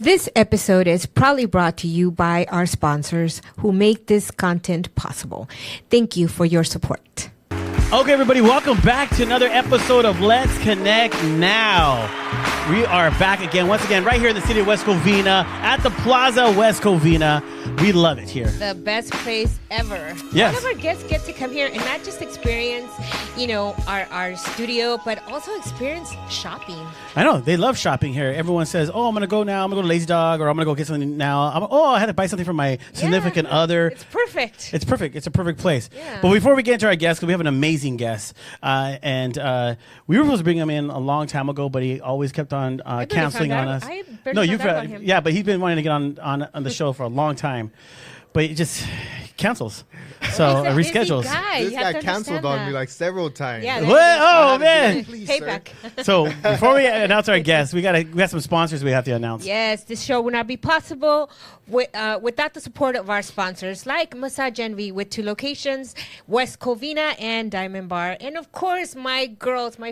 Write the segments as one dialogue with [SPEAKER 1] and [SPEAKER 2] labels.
[SPEAKER 1] This episode is proudly brought to you by our sponsors who make this content possible. Thank you for your support.
[SPEAKER 2] Okay, everybody, welcome back to another episode of Let's Connect Now. We are back again, once again, right here in the city of West Covina at the Plaza West Covina. We love it here.
[SPEAKER 1] The best place ever.
[SPEAKER 2] Yes.
[SPEAKER 1] All of our guests get to come here and not just experience, our studio, but also experience shopping.
[SPEAKER 2] I know. They love shopping here. Everyone says, I'm going to go now. I'm going to go to Lazy Dog, or I'm going to go get something now. I had to buy something for my significant other.
[SPEAKER 1] It's perfect.
[SPEAKER 2] It's perfect. It's a perfect place.
[SPEAKER 1] Yeah.
[SPEAKER 2] But before we get into our guest, because we have an amazing guest, and we were supposed to bring him in a long time ago, but he always kept on canceling on us. Yeah, but he's been wanting to get on the show for a long time, but he just cancels. So reschedules.
[SPEAKER 3] This guy canceled on me like several times.
[SPEAKER 1] Yeah,
[SPEAKER 2] man.
[SPEAKER 3] Please,
[SPEAKER 1] payback.
[SPEAKER 2] So before we announce our guest, we have some sponsors we have to announce.
[SPEAKER 1] Yes, this show would not be possible without the support of our sponsors like Massage Envy with 2 locations, West Covina and Diamond Bar. And of course, my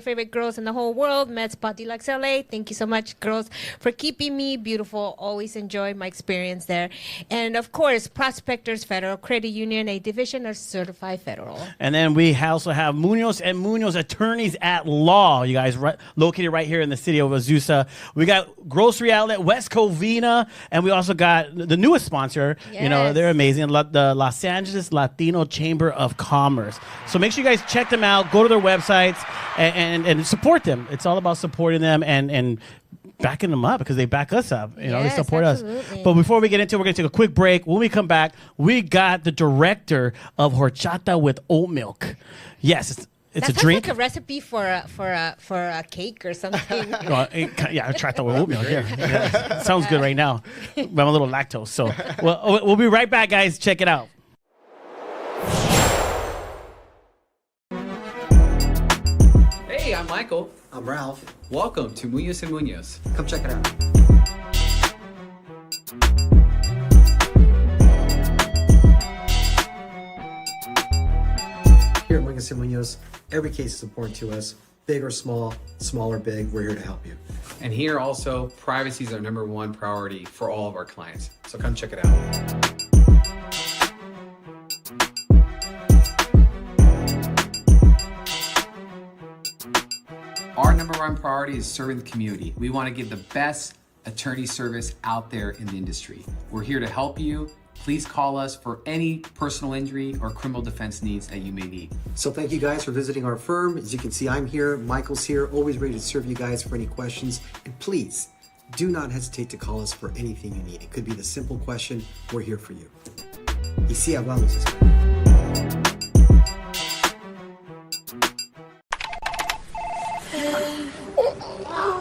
[SPEAKER 1] favorite girls in the whole world, Med Spa Deluxe LA. Thank you so much, girls, for keeping me beautiful. Always enjoy my experience there. And of course, Prospectors Federal Credit Union, a division of Certified Federal.
[SPEAKER 2] And then we also have Munoz and Munoz Attorneys at Law, you guys, located right here in the city of Azusa. We got Grocery Outlet West Covina, and we also got the newest sponsor.
[SPEAKER 1] Yes.
[SPEAKER 2] They're amazing, the Los Angeles Latino Chamber of Commerce. So make sure you guys check them out, go to their websites, and support them. It's all about supporting them and backing them up, because they back us up. They support
[SPEAKER 1] absolutely.
[SPEAKER 2] us. But before we get into it, we're going to take a quick break. When we come back, we got the director of Horchata with Oatmilk. Yes, it's a drink.
[SPEAKER 1] Like a recipe for a cake or something.
[SPEAKER 2] Horchata with oatmeal. Yeah. Sounds good right now. But I'm a little lactose. So we'll be right back, guys. Check it out.
[SPEAKER 4] Hey, I'm Michael.
[SPEAKER 5] I'm Ralph.
[SPEAKER 4] Welcome to Munoz and Munoz.
[SPEAKER 5] Come check it out. Here at Munoz and Munoz, every case is important to us. Big or small or big, we're here to help you.
[SPEAKER 4] And here also, privacy is our #1 priority for all of our clients. So come check it out. Our #1 priority is serving the community. We want to give the best attorney service out there in the industry. We're here to help you. Please call us for any personal injury or criminal defense needs that you may need.
[SPEAKER 5] So thank you guys for visiting our firm. As you can see, I'm here, Michael's here, always ready to serve you guys for any questions. And please, do not hesitate to call us for anything you need. It could be the simple question, we're here for you. Y sí, hablamos español.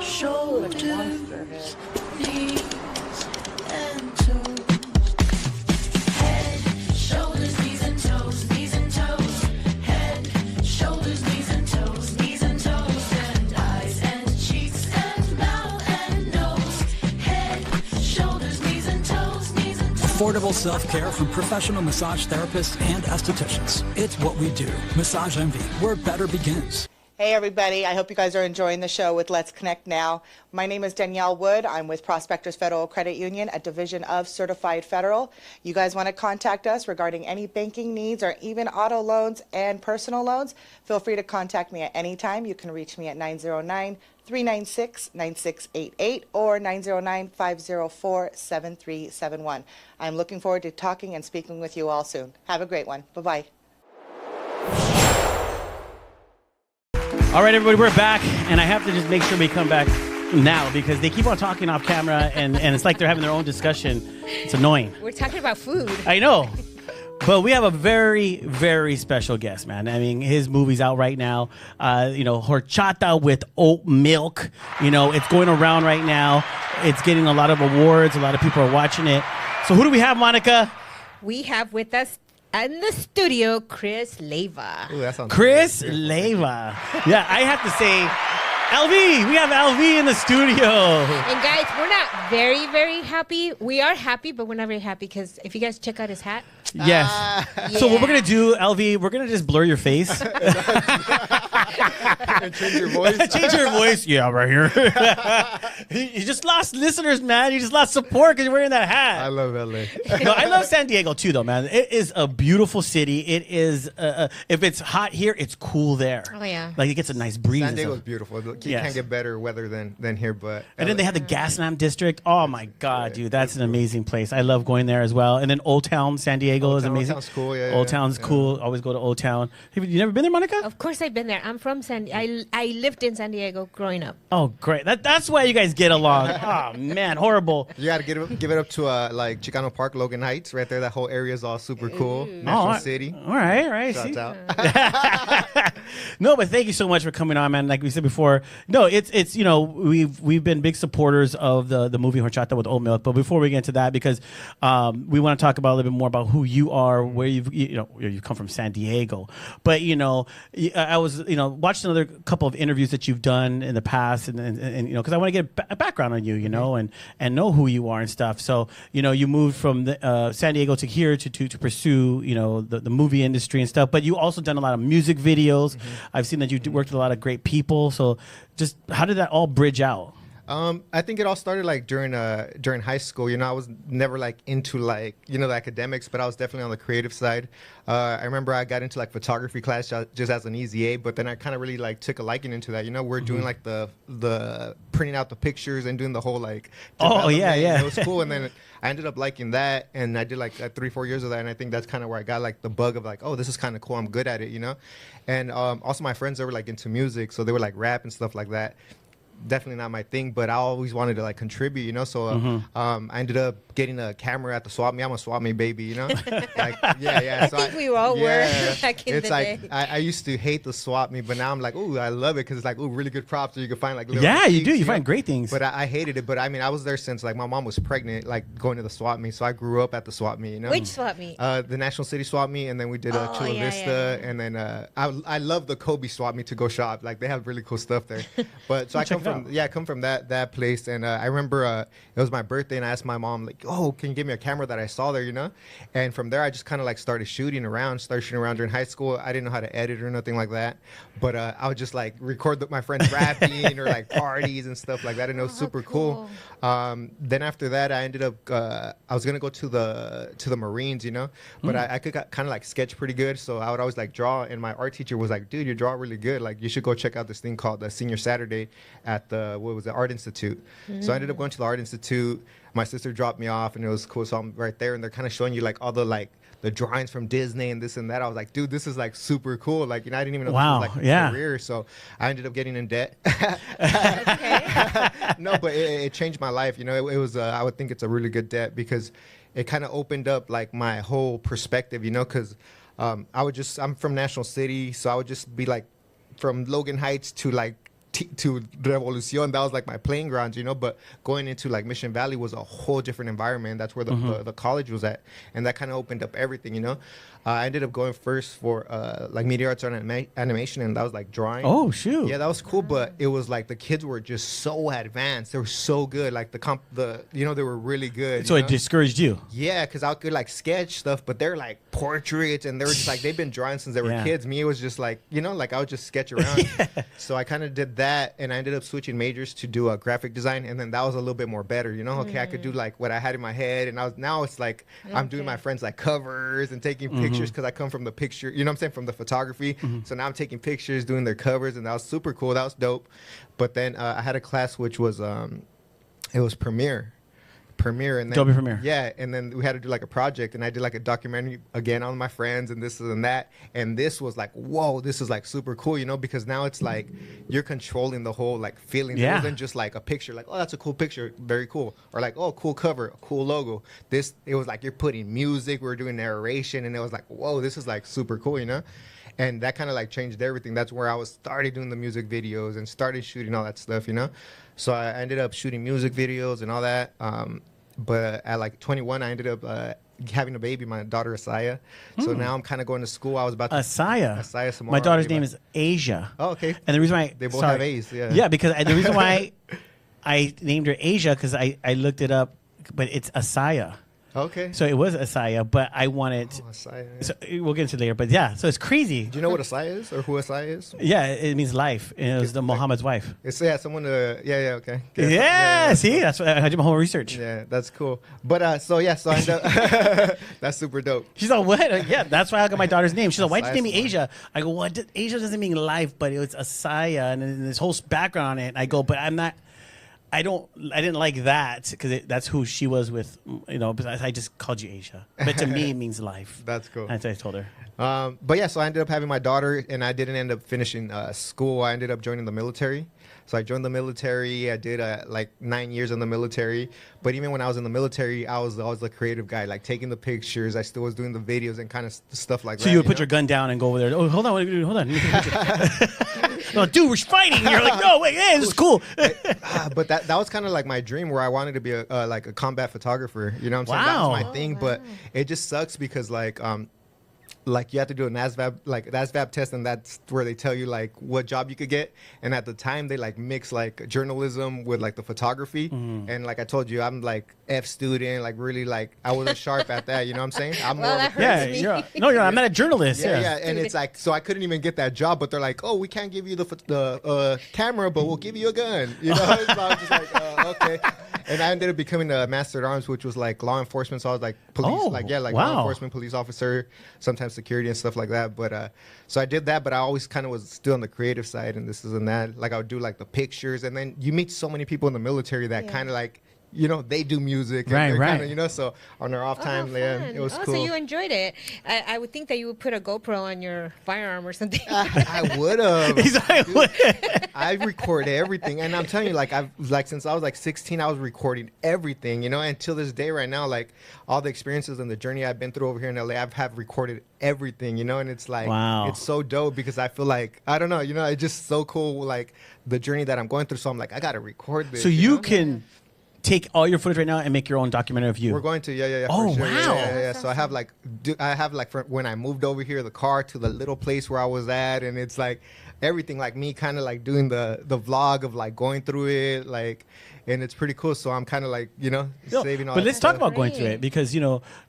[SPEAKER 6] Shoulders, knees, and toes. Head, shoulders, knees and toes, knees and toes. Head, shoulders, knees and toes, knees and toes. And eyes and cheeks and mouth and nose. Head, shoulders, knees and toes, knees and toes.
[SPEAKER 7] Affordable self-care from professional massage therapists and estheticians. It's what we do. Massage Envy, where better begins.
[SPEAKER 8] Hey everybody, I hope you guys are enjoying the show with Let's Connect Now. My name is Danielle Wood. I'm with Prospectors Federal Credit Union, a division of Certified Federal. You guys want to contact us regarding any banking needs or even auto loans and personal loans, feel free to contact me at any time. You can reach me at 909-396-9688 or 909-504-7371. I'm looking forward to talking and speaking with you all soon. Have a great one. Bye-bye.
[SPEAKER 2] All right, everybody, we're back, and I have to just make sure we come back now because they keep on talking off camera, and it's like they're having their own discussion. It's annoying.
[SPEAKER 1] We're talking about food.
[SPEAKER 2] I know. But we have a very, very special guest, man. I mean, his movie's out right now. Horchata with Oatmilk. It's going around right now. It's getting a lot of awards. A lot of people are watching it. So who do we have, Monica?
[SPEAKER 1] We have with us in the studio, Chris Leyva.
[SPEAKER 3] Ooh, that sounds
[SPEAKER 2] Chris Leyva. Yeah, I have to say, LV, we have LV in the studio.
[SPEAKER 1] And guys, we're not very, very happy. We are happy, but we're not very happy because if you guys check out his hat.
[SPEAKER 2] Yes. So what we're going to do, LV, we're going to just blur your face.
[SPEAKER 3] And change your voice.
[SPEAKER 2] Change your voice. Yeah, right here. You just lost listeners, man. You just lost support because you're wearing that hat.
[SPEAKER 3] I love LA.
[SPEAKER 2] No, I love San Diego too, though, man. It is a beautiful city. It is. If it's hot here, it's cool there.
[SPEAKER 1] Oh yeah.
[SPEAKER 2] Like it gets a nice breeze.
[SPEAKER 3] San Diego's beautiful. You can't get better weather than here, but.
[SPEAKER 2] And then they have the Gaslamp District. Oh my God, dude, that's an amazing place. I love going there as well. And then Old Town, San Diego is amazing.
[SPEAKER 3] Old Town's cool. Yeah.
[SPEAKER 2] Old Town's cool. Always go to Old Town. Have you never been there, Monica?
[SPEAKER 1] Of course I've been there. I'm from I lived in San Diego growing up.
[SPEAKER 2] Oh, great. That's why you guys get along. Oh man, horrible.
[SPEAKER 3] You gotta give it up to like Chicano Park, Logan Heights, right there. That whole area is all super cool. National City.
[SPEAKER 2] All right.
[SPEAKER 3] Shouts out.
[SPEAKER 2] No, but thank you so much for coming on, man. Like we said before, no, it's we've been big supporters of the movie Horchata with Oatmilk. But before we get into that, because we want to talk about a little bit more about who you are, where you've come from, San Diego. But I was watched another couple of interviews that you've done in the past, and because I want to get a background on you, and know who you are and stuff. So you moved from San Diego to here to pursue the movie industry and stuff. But you also done a lot of music videos. I've seen that you worked with a lot of great people. So just how did that all bridge out?
[SPEAKER 3] I think it all started like during high school. I was never like into like the academics, but I was definitely on the creative side. I remember I got into like photography class just as an easy A, but then I kind of really like took a liking into that. We're doing like the printing out the pictures and doing the whole like.
[SPEAKER 2] Oh yeah.
[SPEAKER 3] It was cool, and then I ended up liking that, and I did like 3-4 years of that, and I think that's kind of where I got like the bug of like, oh, this is kind of cool. I'm good at it, And also my friends, they were like into music, so they were like rap and stuff like that. Definitely not my thing, but I always wanted to like contribute, So I ended up getting a camera at the swap meet. I'm a swap meet baby, Like, yeah.
[SPEAKER 1] So I think we all were back in the day.
[SPEAKER 3] I used to hate the swap meet, but now I'm like, ooh, I love it because it's like, ooh, really good props. So you can find like little
[SPEAKER 2] you do. You find great things.
[SPEAKER 3] But I hated it. But I mean, I was there since like my mom was pregnant, like going to the swap meet. So I grew up at the swap meet,
[SPEAKER 1] Which swap meet?
[SPEAKER 3] The National City swap meet, and then we did Chula Vista, and then I love the Kobe swap meet to go shop. Like they have really cool stuff there. But so I come from that place, and I remember it was my birthday, and I asked my mom like, oh, can you give me a camera that I saw there, And from there I just kind of like started shooting around during high school. I didn't know how to edit or nothing like that, but I would just like record my friends rapping or like parties and stuff like that, and it was super cool. Then after that I ended up I was gonna go to the Marines, but I could kind of like sketch pretty good, so I would always like draw, and my art teacher was like, dude, you draw really good, like you should go check out this thing called the Senior Saturday at the Art Institute. So I ended up going to the Art Institute. My sister dropped me off, and it was cool. So I'm right there, and they're kind of showing you like all the drawings from Disney and this and that. I was like, dude, this is like super cool. Like, I didn't even know this was like a career. So I ended up getting in debt. No, but it changed my life. It was I would think it's a really good debt because it kind of opened up like my whole perspective. Because I'm from National City, so I would just be like from Logan Heights to like to Revolucion. That was like my playing grounds, but going into like Mission Valley was a whole different environment. That's where the college was at, and that kind of opened up everything. I ended up going first for like media arts and animation, and that was like drawing.
[SPEAKER 2] Oh shoot!
[SPEAKER 3] Yeah, that was cool, but it was like the kids were just so advanced. They were so good. Like they were really good.
[SPEAKER 2] So it discouraged you?
[SPEAKER 3] Yeah, because I could like sketch stuff, but they're like portraits, and they were just like they've been drawing since they were kids. Me, it was just like like I would just sketch around. So I kind of did that, and I ended up switching majors to do graphic design, and then that was a little bit more better. Okay, I could do like what I had in my head, and now it's like I'm doing my friends like covers and taking pictures because I come from the picture, from the photography. So now I'm taking pictures, doing their covers, and that was super cool. That was dope. But then I had a class which was it was Premiere, and then
[SPEAKER 2] Adobe Premiere.
[SPEAKER 3] Yeah, and then we had to do like a project, and I did like a documentary again on my friends and this and that, and this was like, whoa, this is like super cool, because now it's like you're controlling the whole like feeling. It wasn't just like a picture, like, oh, that's a cool picture, very cool, or like, oh, cool cover, a cool logo. It was like you're putting music, we were doing narration, and it was like, whoa, this is like super cool, And that kind of like changed everything. That's where I started doing the music videos and started shooting all that stuff, So I ended up shooting music videos and all that. But at like 21, I ended up having a baby, my daughter Asaya. So now I'm kind of going to school. I was about to
[SPEAKER 2] Asaya.
[SPEAKER 3] Samara,
[SPEAKER 2] My daughter's name is Asia.
[SPEAKER 3] Oh, okay.
[SPEAKER 2] And the reason why
[SPEAKER 3] they both have A's. Yeah.
[SPEAKER 2] Yeah, because the reason why I named her Asia because I looked it up, but it's Asaya.
[SPEAKER 3] Okay.
[SPEAKER 2] So it was Asaya, but I wanted.
[SPEAKER 3] Asaya, yeah.
[SPEAKER 2] So we'll get into it later, but yeah. So it's crazy.
[SPEAKER 3] Do you know what Asaya is, or who Asaya is?
[SPEAKER 2] Yeah, it means life. And it was the Muhammad's wife.
[SPEAKER 3] It's someone. Okay.
[SPEAKER 2] Yeah. See, that's what I did my whole research.
[SPEAKER 3] Yeah, that's cool. But so I end up. That's super dope.
[SPEAKER 2] She's like, what? Yeah, that's why I got my daughter's name. She's like, why'd you name me
[SPEAKER 3] Asaya's
[SPEAKER 2] Asia? I go, well, Asia doesn't mean life, but it was Asaya, and then this whole background on it. I go, but I'm not. I didn't like that because that's who she was with, but I just called you Asia. But to me, it means life.
[SPEAKER 3] That's cool.
[SPEAKER 2] That's what I told her.
[SPEAKER 3] But yeah, so I ended up having my daughter, and I didn't end up finishing school. I ended up joining the military. So I joined the military. I did like 9 years in the military. But even when I was in the military, I was the creative guy, like taking the pictures. I still was doing the videos and kind of stuff like that.
[SPEAKER 2] So you would put your gun down and go over there. Oh, hold on. No, dude, we're fighting. And you're like, no, wait, hey, this is cool.
[SPEAKER 3] But that was kind of like my dream, where I wanted to be a combat photographer. You know what I'm saying?
[SPEAKER 2] Wow.
[SPEAKER 3] That was my thing. But it just sucks because like you have to do a NASVAB test, and that's where they tell you like what job you could get. And at the time they like mix like journalism with like the photography. And like I told you, I'm like F student, like really like I wasn't sharp at that. You know what I'm saying? I'm more of a
[SPEAKER 2] I'm not a journalist.
[SPEAKER 3] Yeah. And it's like, so I couldn't even get that job, but they're like, oh, we can't give you the camera, but we'll give you a gun. You know? So I was just like, okay. And I ended up becoming a master at arms, which was like law enforcement. So I was like police, law enforcement, police officer, sometimes security and stuff like that. But so I did that, but I always kind of was still on the creative side, and this and that. Like I would do like the pictures, and then you meet so many people in the military that kind of like, they do music. And
[SPEAKER 2] right.
[SPEAKER 3] Kinda, so on their off time, it was cool.
[SPEAKER 1] So you enjoyed it. I would think that you would put a GoPro on your firearm or something.
[SPEAKER 3] I would have. I record everything, and I'm telling you, like since I was like 16, I was recording everything, and till this day, right now, like all the experiences and the journey I've been through over here in LA, have recorded everything, and it's like,
[SPEAKER 2] wow.
[SPEAKER 3] It's so dope because I feel like I don't know, it's just so cool, like the journey that I'm going through. So I'm like, I gotta record this.
[SPEAKER 2] So you can take all your footage right now and make your own documentary of you.
[SPEAKER 3] We're going to, yeah.
[SPEAKER 2] Oh,
[SPEAKER 3] sure.
[SPEAKER 2] wow.
[SPEAKER 3] Yeah. So I have like from when I moved over here, the car to the little place where I was at, and it's like everything, like me kind of like doing the vlog of like going through it, like, and it's pretty cool. So I'm kind of like, saving all.
[SPEAKER 2] But let's
[SPEAKER 3] stuff.
[SPEAKER 2] talk about going through it, because a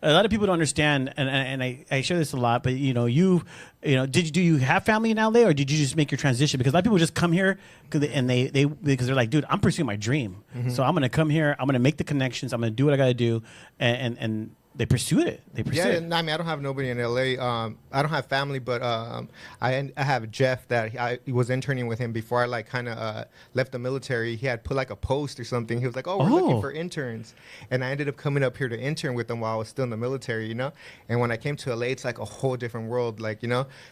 [SPEAKER 2] lot of people don't understand, and I share this a lot. But do you have family in LA, or did you just make your transition? Because a lot of people just come here because they're like, dude, I'm pursuing my dream, so I'm gonna come here, I'm gonna make the connections, I'm gonna do what I gotta do, and they pursue it.
[SPEAKER 3] I mean, I don't have nobody in LA. I don't have family, but I have Jeff that I was interning with him before I like kind of left the military. He had put like a post or something. He was like, "Oh, we're looking for interns," and I ended up coming up here to intern with him while I was still in the military. And when I came to LA, it's like a whole different world. Like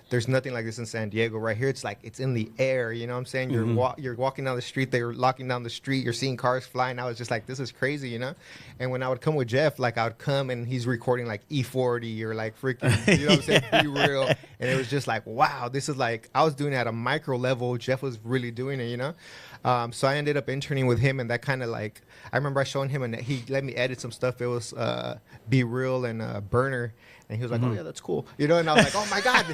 [SPEAKER 3] there's nothing like this in San Diego. Right here, it's like it's in the air. You know what I'm saying? You're walking down the street. They were locking down the street. You're seeing cars flying. I was just like, this is crazy. And when I would come with Jeff, like I would come and he's recording like E40 or like freaking, what I'm saying, Be Real. And it was just like, wow, this is like, I was doing it at a micro level. Jeff was really doing it, So I ended up interning with him, and that kind of like, I remember I showing him, and he let me edit some stuff. It was Be Real and Burner. And he was like, oh, yeah, that's cool. And I was like, oh, my God.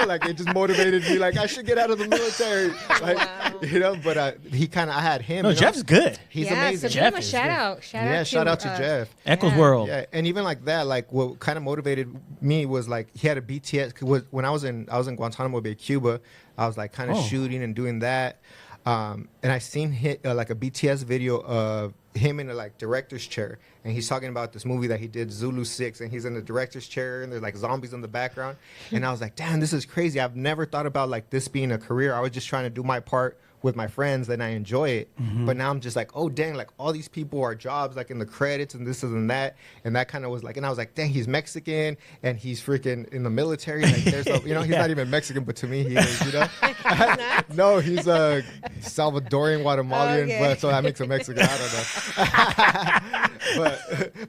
[SPEAKER 3] Like it just motivated me. Like, I should get out of the military. Like, but he kind of, I had him.
[SPEAKER 2] No, Jeff's good.
[SPEAKER 3] He's amazing.
[SPEAKER 1] So give him a shout out.
[SPEAKER 3] Shout out to Jeff.
[SPEAKER 2] Echoes World.
[SPEAKER 3] Yeah, and even like that, like what kind of motivated me was like he had a BTS. When I was in Guantanamo Bay, Cuba, I was like kind of shooting and doing that. And I seen like a BTS video of him in a like director's chair, and he's talking about this movie that he did, Zulu 6, and he's in the director's chair, and there's like zombies in the background. And I was like, damn, this is crazy. I've never thought about like this being a career. I was just trying to do my part with my friends, and I enjoy it. But now I'm just like, oh dang, like all these people are jobs like in the credits and this and that, and that kind of was like, and I was like, dang, he's Mexican and he's freaking in the military. Like there's he's not even Mexican, but to me he is. No, he's a Salvadorian, Guatemalan, but so that makes him Mexican. I don't know.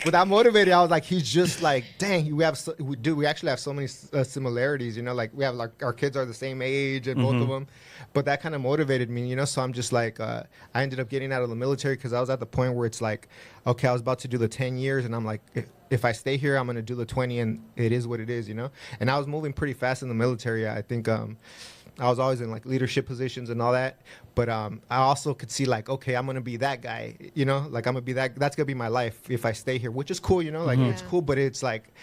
[SPEAKER 3] but that motivated. I was like, he's just like, dang, we actually have so many similarities. Like we have like our kids are the same age and both of them. But that kind of motivated me. mean, you know, so I'm just like, I ended up getting out of the military because I was at the point where it's like, okay, I was about to do the 10 years and I'm like, if I stay here, I'm going to do the 20 and it is what it is, you know? And I was moving pretty fast in the military. I think I was always in like leadership positions and all that. But I also could see like, okay, I'm going to be that guy, you know, like I'm going to be that's going to be my life if I stay here, which is cool, you know, like it's cool, but it's like,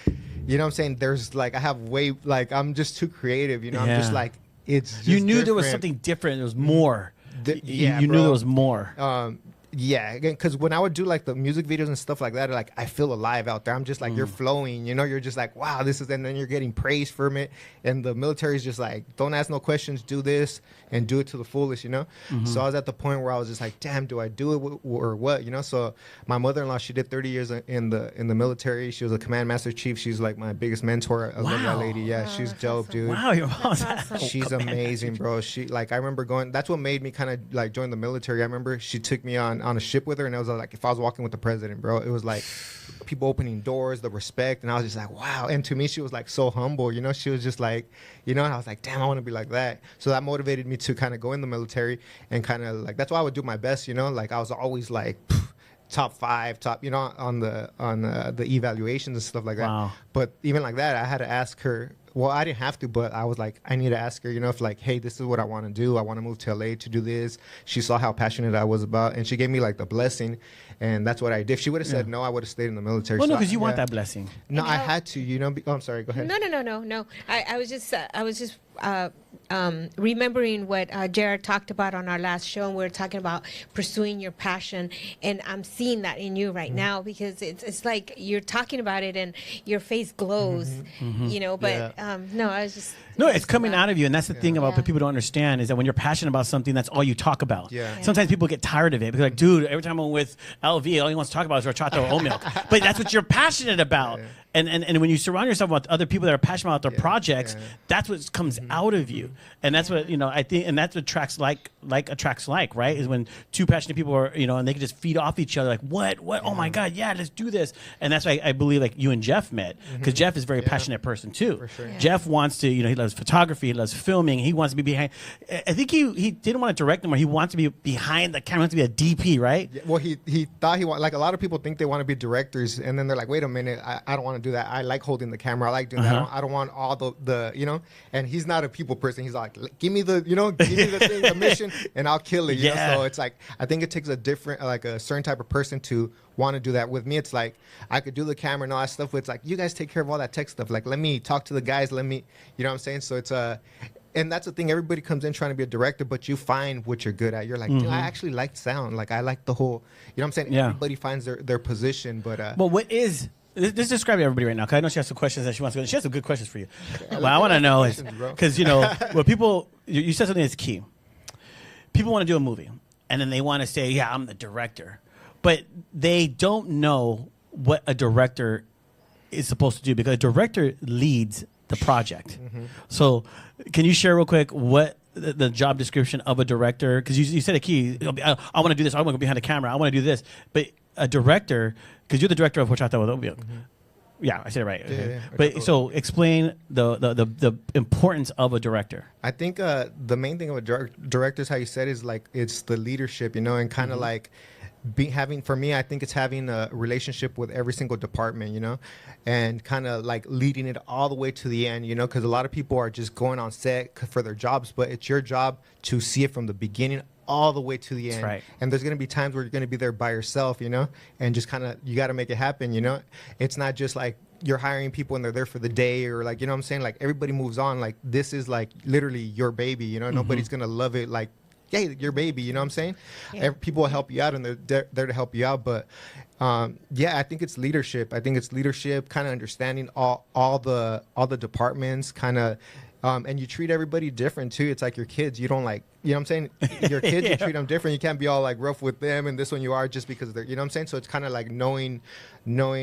[SPEAKER 3] you know what I'm saying? There's like, I have like, I'm just too creative, you know, I'm just like, it's just
[SPEAKER 2] you knew
[SPEAKER 3] different.
[SPEAKER 2] There was something different. There was more.
[SPEAKER 3] Yeah,
[SPEAKER 2] you knew there was more.
[SPEAKER 3] Yeah, again, because when I would do like the music videos and stuff like that, like I feel alive out there. I'm just like, you're flowing, you know, you're just like, wow, this is, and then you're getting praise from it. And the military is just like, don't ask no questions, do this and do it to the fullest, you know? So I was at the point where I was just like, damn, do I do it or what, you know? So my mother-in-law, she did 30 years in the military. She was a command master chief. She's like my biggest mentor. I love that lady. Yeah, she's dope, dude.
[SPEAKER 2] Wow, your mom's
[SPEAKER 3] She's amazing, bro. She like, I remember going, that's what made me kind of like join the military. I remember she took me on a ship with her, and it was like if I was walking with the president, bro. It was like people opening doors, the respect, and I was just like, wow. And to me, she was like so humble, you know. She was just like, you know, and I was like, damn, I want to be like that. So that motivated me to kind of go in the military and kind of like, that's why I would do my best, you know. Like I was always like top 5, you know, on the evaluations and stuff like that.
[SPEAKER 2] Wow.
[SPEAKER 3] But even like that, I had to ask her. Well, I didn't have to, but I was like, I need to ask her, you know, if like, hey, this is what I want to do. I want to move to LA to do this. She saw how passionate I was about, and she gave me like the blessing, and that's what I did. If she would have said no, I would have stayed in the military.
[SPEAKER 2] Well, no, because you want that blessing.
[SPEAKER 3] No, I had to, you know. I'm sorry. Go ahead.
[SPEAKER 1] No. I was just remembering what Jared talked about on our last show, and we were talking about pursuing your passion, and I'm seeing that in you right now, because it's like you're talking about it and your face glows, you know. But no, I was just
[SPEAKER 2] it's coming out of you, and that's the thing about what people don't understand is that when you're passionate about something, that's all you talk about. Sometimes people get tired of it because like, dude, every time I'm with LV, all he wants to talk about is horchata or oatmilk. But that's what you're passionate about. And when you surround yourself with other people that are passionate about their projects, that's what comes out of you. And that's what, you know, I think, and that's what attracts like attracts like, right? Is when two passionate people are, you know, and they can just feed off each other like, what? Oh my God, yeah, let's do this. And that's why I believe like you and Jeff met, because Jeff is a very passionate person too.
[SPEAKER 3] For sure.
[SPEAKER 2] Jeff wants to, you know, he loves photography, he loves filming, he wants to be behind. I think he didn't want to direct anymore. He wants to be behind the camera, he wants to be a DP, right?
[SPEAKER 3] Yeah, well, he thought he wanted, like a lot of people think they want to be directors, and then they're like, wait a minute, I don't want to do that. I like holding the camera. I like doing that. I don't want all the, you know, and he's not a people person. He's like, give me the, you know, give me the thing, the mission, and I'll kill it. You know? So it's like, I think it takes a different, like a certain type of person to want to do that. With me, it's like, I could do the camera and all that stuff, but it's like, you guys take care of all that tech stuff. Like, let me talk to the guys. Let me, you know what I'm saying? So it's and that's the thing. Everybody comes in trying to be a director, but you find what you're good at. You're like, dude, I actually like sound. Like, I like the whole, you know what I'm saying?
[SPEAKER 2] Yeah.
[SPEAKER 3] Everybody finds their position, but
[SPEAKER 2] well, what is, let's describe everybody right now, because I know she has some questions that she wants to go. She has some good questions for you. What I want to know is, because, you know, what people, you said something that's key. People want to do a movie, and then they want to say, yeah, I'm the director. But they don't know what a director is supposed to do, because a director leads the project. So can you share real quick what the job description of a director, because you said a key, I want to do this, I want to go behind the camera, I want to do this, but a director, because you're the director of Horchata with Oatmilk. Yeah, I said it right.
[SPEAKER 3] Yeah.
[SPEAKER 2] But so explain the importance of a director.
[SPEAKER 3] I think the main thing of a director is how you said is like, it's the leadership, you know, and kind of like having, for me, I think it's having a relationship with every single department, you know, and kind of like leading it all the way to the end, you know, because a lot of people are just going on set for their jobs, but it's your job to see it from the beginning all the way to the end.
[SPEAKER 2] Right.
[SPEAKER 3] And there's going to be times where you're going to be there by yourself, you know, and just kind of, you got to make it happen, you know. It's not just like you're hiring people and they're there for the day, or like, you know what I'm saying? Like, everybody moves on. Like, this is like literally your baby, you know. Nobody's going to love it like, yeah, your baby, you know what I'm saying? People will help you out, and they're there to help you out. But yeah, I think it's leadership. kind of understanding all the departments, kind of, and you treat everybody different too. It's like your kids. You don't like, you know what I'm saying? Your kids, you treat them different. You can't be all like rough with them, and this one you are just because they're, you know what I'm saying? So it's kind of like knowing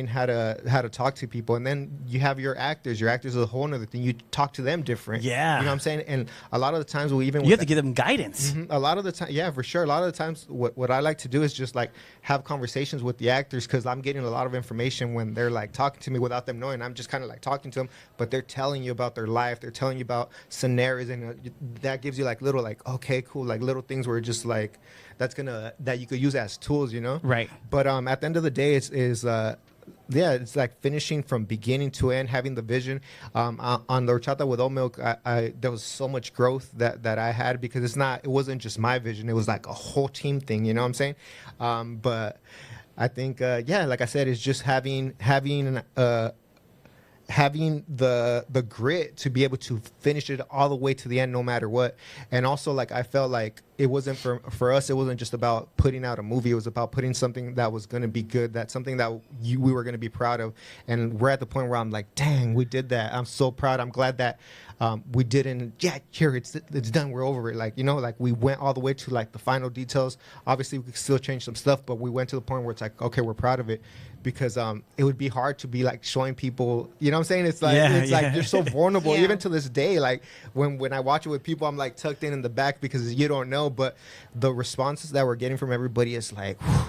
[SPEAKER 3] how to talk to people. And then you have your actors. Your actors is a whole other thing. You talk to them different.
[SPEAKER 2] Yeah.
[SPEAKER 3] You know what I'm saying? And a lot of the times you
[SPEAKER 2] have to give them guidance.
[SPEAKER 3] A lot of the time, yeah, for sure. A lot of the times what I like to do is just like have conversations with the actors, because I'm getting a lot of information when they're like talking to me without them knowing. I'm just kind of like talking to them, but they're telling you about their life. They're telling you about scenarios, and that gives you like little like, okay, okay, cool, like little things were just like that you could use as tools, you know.
[SPEAKER 2] Right.
[SPEAKER 3] But at the end of the day, it's like finishing from beginning to end, having the vision. On the horchata with oat milk, I there was so much growth that I had, because it wasn't just my vision. It was like a whole team thing, you know what I'm saying? But I think, like I said, it's just having the grit to be able to finish it all the way to the end, no matter what. And also, like, I felt like it wasn't for us, it wasn't just about putting out a movie. It was about putting something that was going to be good, that something that we were going to be proud of. And we're at the point where I'm like, dang, we did that. I'm so proud. I'm glad that we didn't, here, it's done, we're over it. Like, you know, like, we went all the way to like the final details. Obviously we could still change some stuff, but we went to the point where it's like, okay, we're proud of it. Because it would be hard to be like showing people, you know what I'm saying? It's like like you're so vulnerable. Even to this day, like when I watch it with people, I'm like tucked in the back, because you don't know. But the responses that we're getting from everybody is like, whew,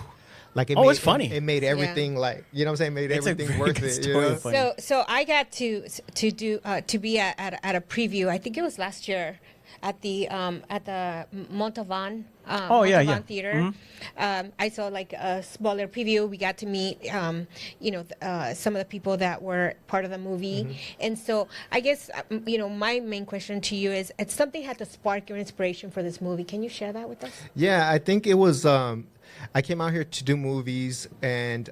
[SPEAKER 3] like
[SPEAKER 2] it's funny.
[SPEAKER 3] It made everything like, you know what I'm saying? Made everything worth it. You know?
[SPEAKER 1] So I got to be at a preview. I think it was last year at the Montalban. Montalban Theater. Mm-hmm. I saw like a smaller preview. We got to meet, some of the people that were part of the movie. Mm-hmm. And so I guess, my main question to you is, it's something had to spark your inspiration for this movie. Can you share that with us?
[SPEAKER 3] Yeah, I think it was, I came out here to do movies, and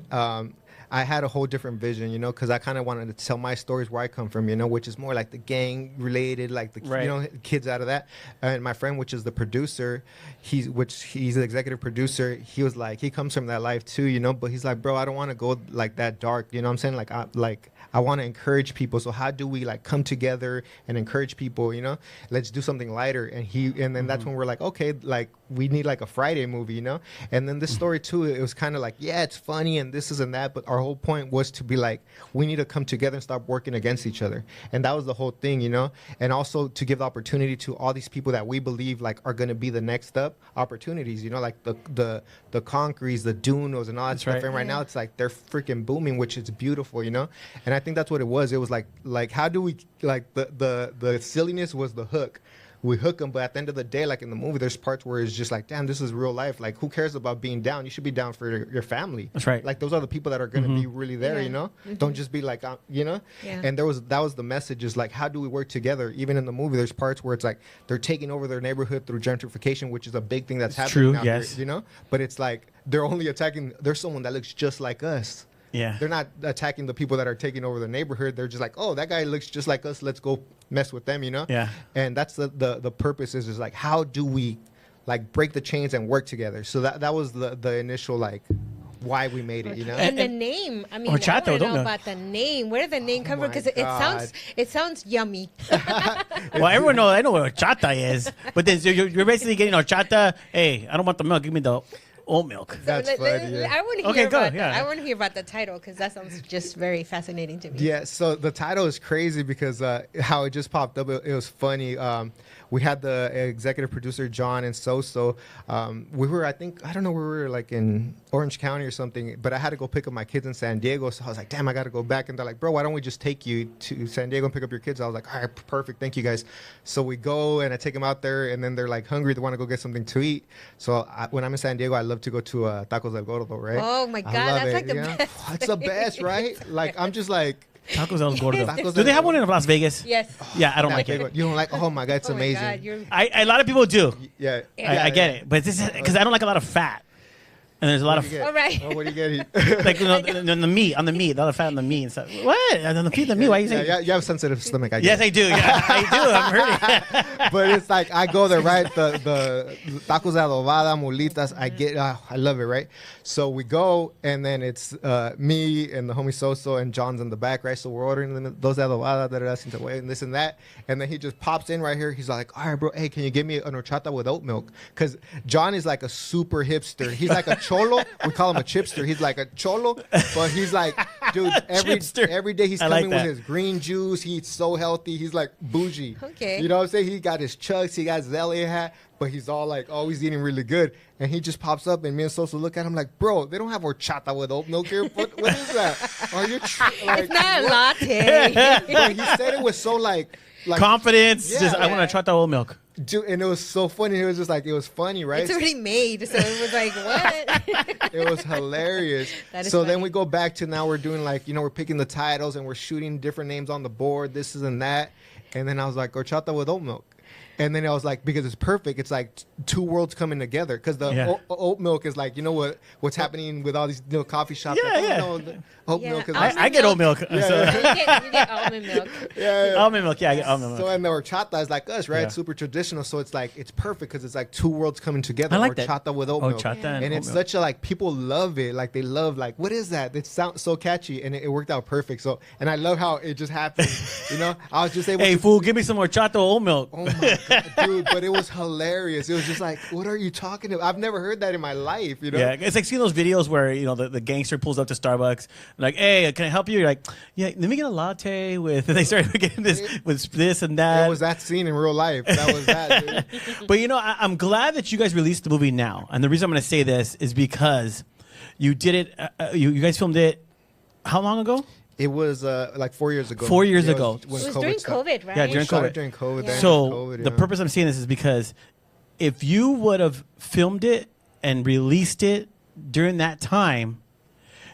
[SPEAKER 3] I had a whole different vision, you know, because I kind of wanted to tell my stories where I come from, you know, which is more like the gang related, like the you know, kids out of that. And my friend, which is the producer, he's the executive producer. He was like, he comes from that life too, you know, but he's like, bro, I don't want to go like that dark, you know what I'm saying? I want to encourage people. So how do we like come together and encourage people, you know? Let's do something lighter. And then that's when we're like, okay, like we need like a Friday movie, you know? And then this story too, it was kind of like, yeah, it's funny and this is and that, but our whole point was to be like, we need to come together and stop working against each other. And that was the whole thing, you know? And also to give the opportunity to all these people that we believe like are going to be the next up opportunities, you know, like the Concretes, the Dunos and all that stuff. And right now it's like they're freaking booming, which is beautiful, you know? And I think that's what it was. It was like how do we, like the silliness was the hook. We hook them, but at the end of the day, like in the movie, there's parts where it's just like, damn, this is real life. Like, who cares about being down? You should be down for your family.
[SPEAKER 2] That's right.
[SPEAKER 3] Like, those are the people that are going to be really there, you know? Don't just be like, you know? Yeah. And that was the message, is like, how do we work together? Even in the movie, there's parts where it's like they're taking over their neighborhood through gentrification, which is a big thing that's happening now, you know? But it's like they're only attacking, there's someone that looks just like us.
[SPEAKER 2] Yeah.
[SPEAKER 3] They're not attacking the people that are taking over the neighborhood. They're just like, oh, that guy looks just like us. Let's go mess with them, you know?
[SPEAKER 2] Yeah.
[SPEAKER 3] And that's the purpose is like, how do we like break the chains and work together? So that was the initial like why we made it, you know?
[SPEAKER 1] And the name. I mean, I want to know about the name. Where did the name come from? Because it sounds yummy.
[SPEAKER 2] Well, everyone knows, I know what horchata is. But then so you're basically getting horchata. Hey, I don't want the milk. Give me the oat milk.
[SPEAKER 3] That's funny. Yeah.
[SPEAKER 1] I want to hear about that. I want to hear about the title, because that sounds just very fascinating to me.
[SPEAKER 3] Yeah, so the title is crazy because how it just popped up, it was funny. We had the executive producer, John and Soso. We were, I don't know, we were like in Orange County or something, but I had to go pick up my kids in San Diego. So I was like, damn, I got to go back. And they're like, bro, why don't we just take you to San Diego and pick up your kids? I was like, all right, perfect. Thank you guys. So we go and I take them out there, and then they're like hungry. They want to go get something to eat. So when I'm in San Diego, I love to go to Tacos del Gordo, right?
[SPEAKER 1] Oh my God, that's like the best.
[SPEAKER 3] It's the best, right? Like, I'm just like,
[SPEAKER 2] Tacos del Gordo. Do they have one in Las Vegas?
[SPEAKER 1] Yes.
[SPEAKER 2] Yeah, I don't like it.
[SPEAKER 3] You don't like? Oh my God, it's amazing.
[SPEAKER 1] God,
[SPEAKER 2] a lot of people do.
[SPEAKER 3] Yeah.
[SPEAKER 2] I get it, but this is because I don't like a lot of fat. And there's a lot of
[SPEAKER 1] all right.
[SPEAKER 3] Oh, what are you getting?
[SPEAKER 2] Like on the meat, a lot of fat on the meat and stuff. What? On the meat? Why are you saying?
[SPEAKER 3] Yeah, you have a sensitive stomach.
[SPEAKER 2] Yes, I do. Yeah, I do. I'm hurting.
[SPEAKER 3] But it's like I go there, right? The tacos de adobada, mulitas. I love it, right? So we go, and then it's me and the homie Soso and John's in the back, right? So we're ordering those adobada, and this and that, and then he just pops in right here. He's like, all right, bro, hey, can you give me an horchata with oat milk? Because John is like a super hipster. He's like a cholo. We call him a chipster. He's like a cholo, but he's like, dude, every day he's coming with his green juice. He's so healthy. He's like bougie.
[SPEAKER 1] Okay.
[SPEAKER 3] You know what I'm saying? He got his chucks. He got his LA hat, but he's all like always eating really good. And he just pops up, and me and Sosa look at him like, bro, they don't have horchata with oat milk here. What is that? Are you like,
[SPEAKER 1] it's not a latte.
[SPEAKER 3] But he said it with so like
[SPEAKER 2] confidence. Yeah, just I want to try the oat milk.
[SPEAKER 3] Dude, and it was so funny. It was just like, it was funny, right?
[SPEAKER 1] It's already made, so it was like, what?
[SPEAKER 3] It was hilarious. So then we go back to now we're doing like, we're picking the titles and we're shooting different names on the board, this is and that. And then I was like, horchata with oat milk. And then I was like, because it's perfect, it's like two worlds coming together. Because the oat milk is like, what's happening with all these coffee shops. Oat milk is
[SPEAKER 2] I get oat milk.
[SPEAKER 1] You get almond milk.
[SPEAKER 2] Almond milk, I get almond milk.
[SPEAKER 3] So and the horchata is like us, right?
[SPEAKER 2] Yeah.
[SPEAKER 3] It's super traditional. So it's like, it's perfect because it's like two worlds coming together.
[SPEAKER 2] I like
[SPEAKER 3] horchata
[SPEAKER 2] that.
[SPEAKER 3] with oat milk.
[SPEAKER 2] Horchata
[SPEAKER 3] and it's such a like, people love it. Like they love like, what is that? It sounds so catchy and it worked out perfect. So, and I love how it just happened. I was just able
[SPEAKER 2] Hey, fool, give me some horchata oat milk.
[SPEAKER 3] Oh my God, dude, but it was hilarious. It was just like, what are you talking about? I've never heard that in my life,
[SPEAKER 2] Yeah, it's like seeing those videos where, the gangster pulls up to Starbucks, like, hey, can I help you? You're like, yeah, let me get a latte with, and they start getting this with this and that.
[SPEAKER 3] It was that scene in real life. That was that, dude.
[SPEAKER 2] But, I'm glad that you guys released the movie now. And the reason I'm going to say this is because you did it, you guys filmed it how long ago?
[SPEAKER 3] It was like 4 years ago.
[SPEAKER 2] 4 years ago.
[SPEAKER 1] It was during COVID, right?
[SPEAKER 2] Yeah, during COVID.
[SPEAKER 3] During COVID.
[SPEAKER 1] Yeah.
[SPEAKER 2] So
[SPEAKER 3] COVID,
[SPEAKER 2] the purpose I'm saying this is because if you would have filmed it and released it during that time,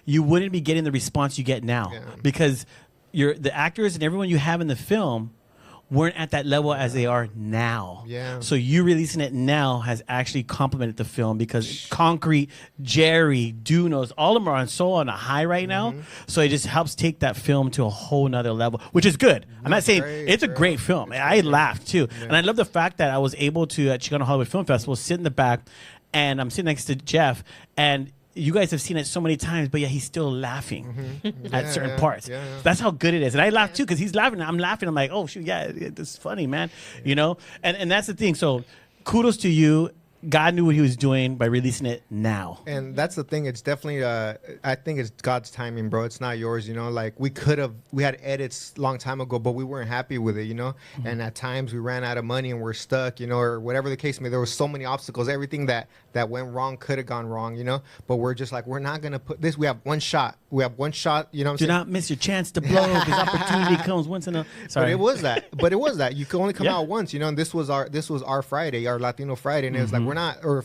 [SPEAKER 2] you wouldn't be getting the response you get now because the actors and everyone you have in the film weren't at that level as they are now.
[SPEAKER 3] Yeah.
[SPEAKER 2] So you releasing it now has actually complemented the film because Concrete, Jerry, Dunos, all of them are on a high right now. So it just helps take that film to a whole nother level, which is good. I'm not saying it's a great film. I laughed too. Yeah. And I love the fact that I was able to at Chicano Hollywood Film Festival sit in the back and I'm sitting next to Jeff and you guys have seen it so many times, but he's still laughing at certain parts.
[SPEAKER 3] Yeah.
[SPEAKER 2] That's how good it is. And I laugh too because he's laughing. I'm laughing. I'm like, oh, shoot, it's funny, man. And that's the thing. So kudos to you. God knew what he was doing by releasing it now.
[SPEAKER 3] And that's the thing. It's definitely, I think it's God's timing, bro. It's not yours, Like we had edits a long time ago, but we weren't happy with it, And at times we ran out of money and we're stuck, or whatever the case may be. There were so many obstacles. Everything that went wrong could have gone wrong, But we're just like, we're not going to put this. We have one shot. Do
[SPEAKER 2] not miss your chance to blow because opportunity comes once in a... Sorry.
[SPEAKER 3] But it was that. You could only come out once, And this was our Friday, our Latino Friday. And it was like, we're not, or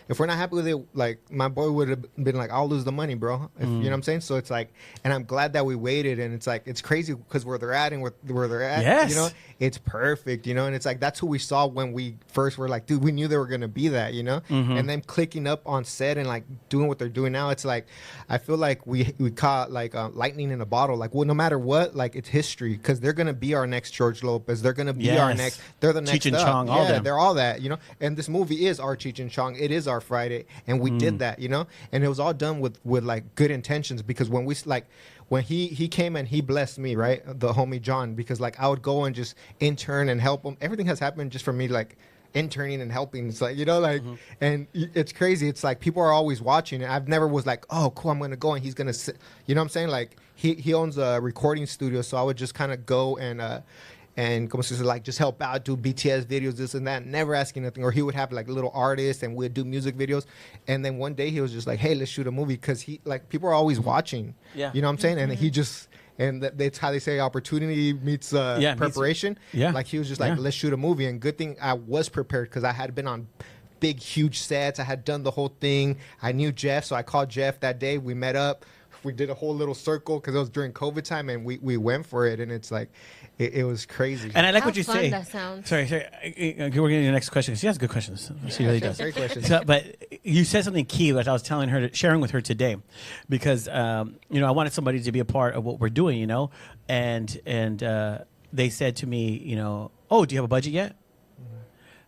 [SPEAKER 3] if we're not happy with it, like my boy would have been like, I'll lose the money, bro. You know what I'm saying? So it's like, and I'm glad that we waited. And it's like, it's crazy because where they're at and where they're at,
[SPEAKER 2] yes.
[SPEAKER 3] It's perfect, And it's like, that's who we saw when we first were like, dude, we knew they were going to be that, And then clicking up on set and like doing what they're doing now. It's like, I feel like we caught like lightning in a bottle. Like, well, no matter what, like it's history because they're going to be our next George Lopez. They're going to be our next, they're the next
[SPEAKER 2] Cheech and Chong, all them.
[SPEAKER 3] They're all that, And this movie is our Cheech and Chong. It is our Friday. And we did that, And it was all done with like good intentions because when he came and he blessed me, right? The homie John, because like I would go and just intern and help him. Everything has happened just for me, like interning and helping. It's like, and it's crazy. It's like people are always watching. And I've never was like, oh, cool, I'm going to go and he's going to sit. You know what I'm saying? Like he owns a recording studio. So I would just kind of go and como se dice, like just help out, do BTS videos, this and that, never asking nothing. Or he would have like little artists and we'd do music videos. And then one day he was just like, hey, let's shoot a movie because people are always watching.
[SPEAKER 2] Yeah.
[SPEAKER 3] You know what I'm saying? And he just, and that's how they say opportunity meets preparation. Like he was just like, let's shoot a movie. And good thing I was prepared because I had been on big, huge sets. I had done the whole thing. I knew Jeff. So I called Jeff that day. We met up. We did a whole little circle because it was during COVID time and we went for it. And it's like, it was crazy.
[SPEAKER 2] And I like what you say.
[SPEAKER 1] That sounds.
[SPEAKER 2] Sorry. We're getting to the next question. She has good questions. She really does.
[SPEAKER 3] Great questions.
[SPEAKER 2] So, but you said something key, which I was sharing with her today, because I wanted somebody to be a part of what we're doing, and they said to me, oh, do you have a budget yet?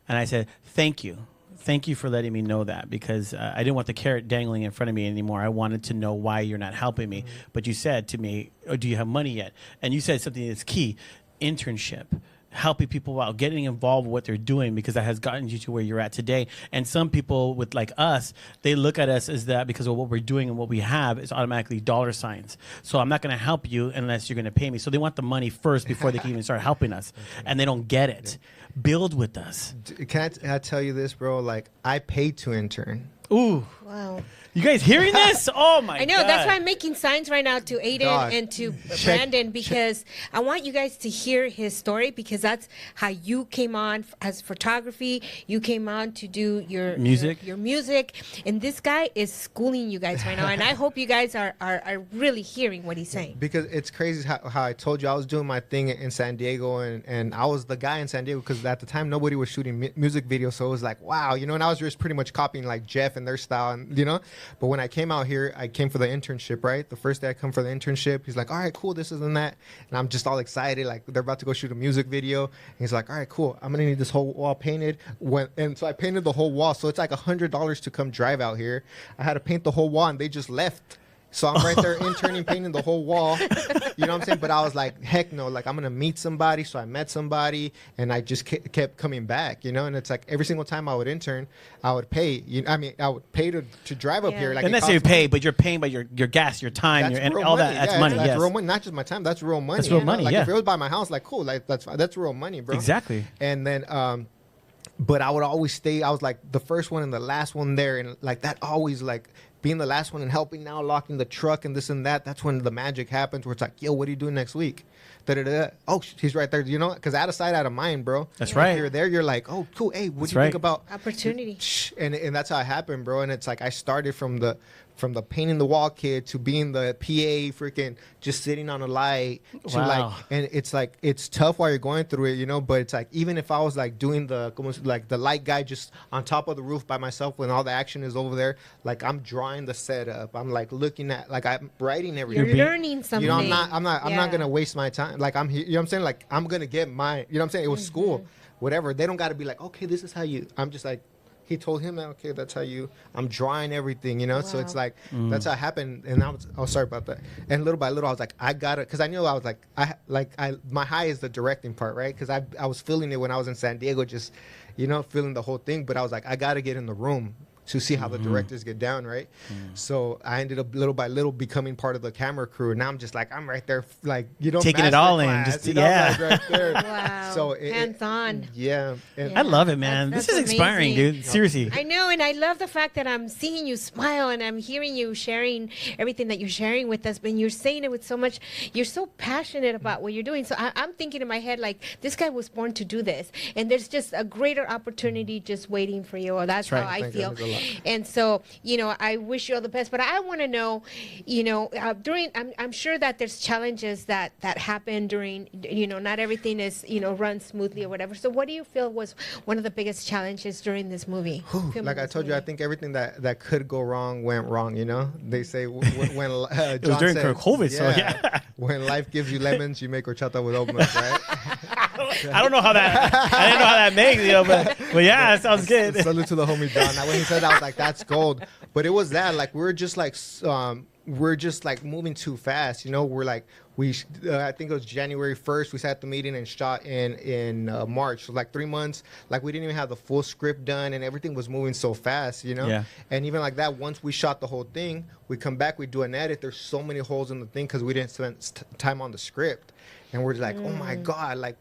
[SPEAKER 2] And I said, thank you. Thank you for letting me know that because I didn't want the carrot dangling in front of me anymore. I wanted to know why you're not helping me. But you said to me, oh, do you have money yet? And you said something that's key, internship, helping people out, getting involved with what they're doing because that has gotten you to where you're at today. And some people with like us, they look at us as that because of what we're doing and what we have is automatically dollar signs. So I'm not going to help you unless you're going to pay me. So they want the money first before they can even start helping us. And they don't get it. Build with us.
[SPEAKER 3] Can I tell you this, bro? Like I paid to intern.
[SPEAKER 2] Ooh.
[SPEAKER 1] Wow.
[SPEAKER 2] You guys hearing this? Oh my God.
[SPEAKER 1] I know. That's why I'm making signs right now to Aiden and to Brandon, because I want you guys to hear his story, because that's how you came on as photography. You came on to do your
[SPEAKER 2] music.
[SPEAKER 1] Your music. And this guy is schooling you guys right now. And I hope you guys are really hearing what he's saying.
[SPEAKER 3] Because it's crazy how I told you I was doing my thing in San Diego, and I was the guy in San Diego because at the time nobody was shooting music videos. So it was like, wow, you know, and I was just pretty much copying like Jeff and their style, and you know. But when I came out here, I came for the internship, right? The first day I come for the internship, he's like, all right, cool, this and that. And I'm just all excited, like they're about to go shoot a music video. And he's like, all right, cool, I'm gonna need this whole wall painted. And so I painted the whole wall. So it's like $100 to come drive out here. I had to paint the whole wall, and they just left. So I'm right there interning, painting the whole wall. You know what I'm saying? But I was like, heck no, like I'm going to meet somebody. So I met somebody, and I just kept coming back, you know? And it's like every single time I would intern, I would pay. I would pay to drive up here. Like,
[SPEAKER 2] and that's you pay, but you're paying by your gas, your time, and all
[SPEAKER 3] money.
[SPEAKER 2] that. That's money,
[SPEAKER 3] That's
[SPEAKER 2] yes.
[SPEAKER 3] real money. Not just my time. That's real money.
[SPEAKER 2] That's real money,
[SPEAKER 3] like
[SPEAKER 2] yeah.
[SPEAKER 3] if it was by my house, like cool, like that's real money, bro.
[SPEAKER 2] Exactly.
[SPEAKER 3] And then, but I would always stay. I was like the first one and the last one there. And like that always like, being the last one and helping now, locking the truck and this and that, that's when the magic happens, where it's like, yo, what are you doing next week? Da-da-da. Oh, he's right there. You know, because out of sight, out of mind, bro.
[SPEAKER 2] That's right.
[SPEAKER 3] If you're there, you're like, oh, cool. Hey, what do you think about
[SPEAKER 1] opportunity?
[SPEAKER 3] And that's how it happened, bro. And it's like I started from the painting the wall kid to being the PA, freaking just sitting on a light to like, and it's like it's tough while you're going through it, you know. But it's like even if I was like doing the light guy just on top of the roof by myself when all the action is over there, like I'm drawing the setup, I'm like looking at, like I'm writing everything.
[SPEAKER 1] You're learning something.
[SPEAKER 3] You know, I'm not gonna waste my time. Like I'm here, you know what I'm saying? Like I'm gonna get my, you know what I'm saying? It was school, whatever. They don't got to be like, okay, this is how you. I'm just like. He told him that, okay, that's how you, I'm drawing everything, you know? Wow. So it's like, that's how it happened. And I was, oh, sorry about that. And little by little, I was like, I got it. Because I knew I was like, my high is the directing part, right? Because I was feeling it when I was in San Diego, just, you know, feeling the whole thing. But I was like, I got to get in the room to see how the directors get down, right? So I ended up little by little becoming part of the camera crew. And now I'm just like, I'm right there, like, you know,
[SPEAKER 2] taking it all
[SPEAKER 3] class,
[SPEAKER 2] in. Just,
[SPEAKER 3] you know, like right there.
[SPEAKER 1] Wow. So hands-on.
[SPEAKER 3] Yeah.
[SPEAKER 2] I love it, man. This is inspiring,
[SPEAKER 1] amazing.
[SPEAKER 2] dude. Seriously.
[SPEAKER 1] I know, and I love the fact that I'm seeing you smile, and I'm hearing you sharing everything that you're sharing with us. And you're saying it with so much, you're so passionate about what you're doing. So I'm thinking in my head, like, this guy was born to do this. And there's just a greater opportunity just waiting for you. Or that's how I feel. And so, you know, I wish you all the best. But I want to know, you know, I'm sure that there's challenges that happen during, you know, not everything is, you know, run smoothly or whatever. So what do you feel was one of the biggest challenges during this movie?
[SPEAKER 3] Like I told you, I think everything that could go wrong went wrong, you know? They say when John
[SPEAKER 2] it was during
[SPEAKER 3] said,
[SPEAKER 2] COVID, so yeah.
[SPEAKER 3] When life gives you lemons, you make horchata with Oatmilk, right?
[SPEAKER 2] I don't know how that, I didn't know how that makes, you know, but yeah, it sounds good.
[SPEAKER 3] Salute to the homie John. Now, when he said that, I was like, that's gold. But it was that, like, we're just like moving too fast, you know? We're like, I think it was January 1st, we sat at the meeting and shot in March. So like 3 months, like we didn't even have the full script done, and everything was moving so fast, you know?
[SPEAKER 2] Yeah.
[SPEAKER 3] And even like that, once we shot the whole thing, we come back, we do an edit. There's so many holes in the thing because we didn't spend time on the script. And we're like, oh my God, like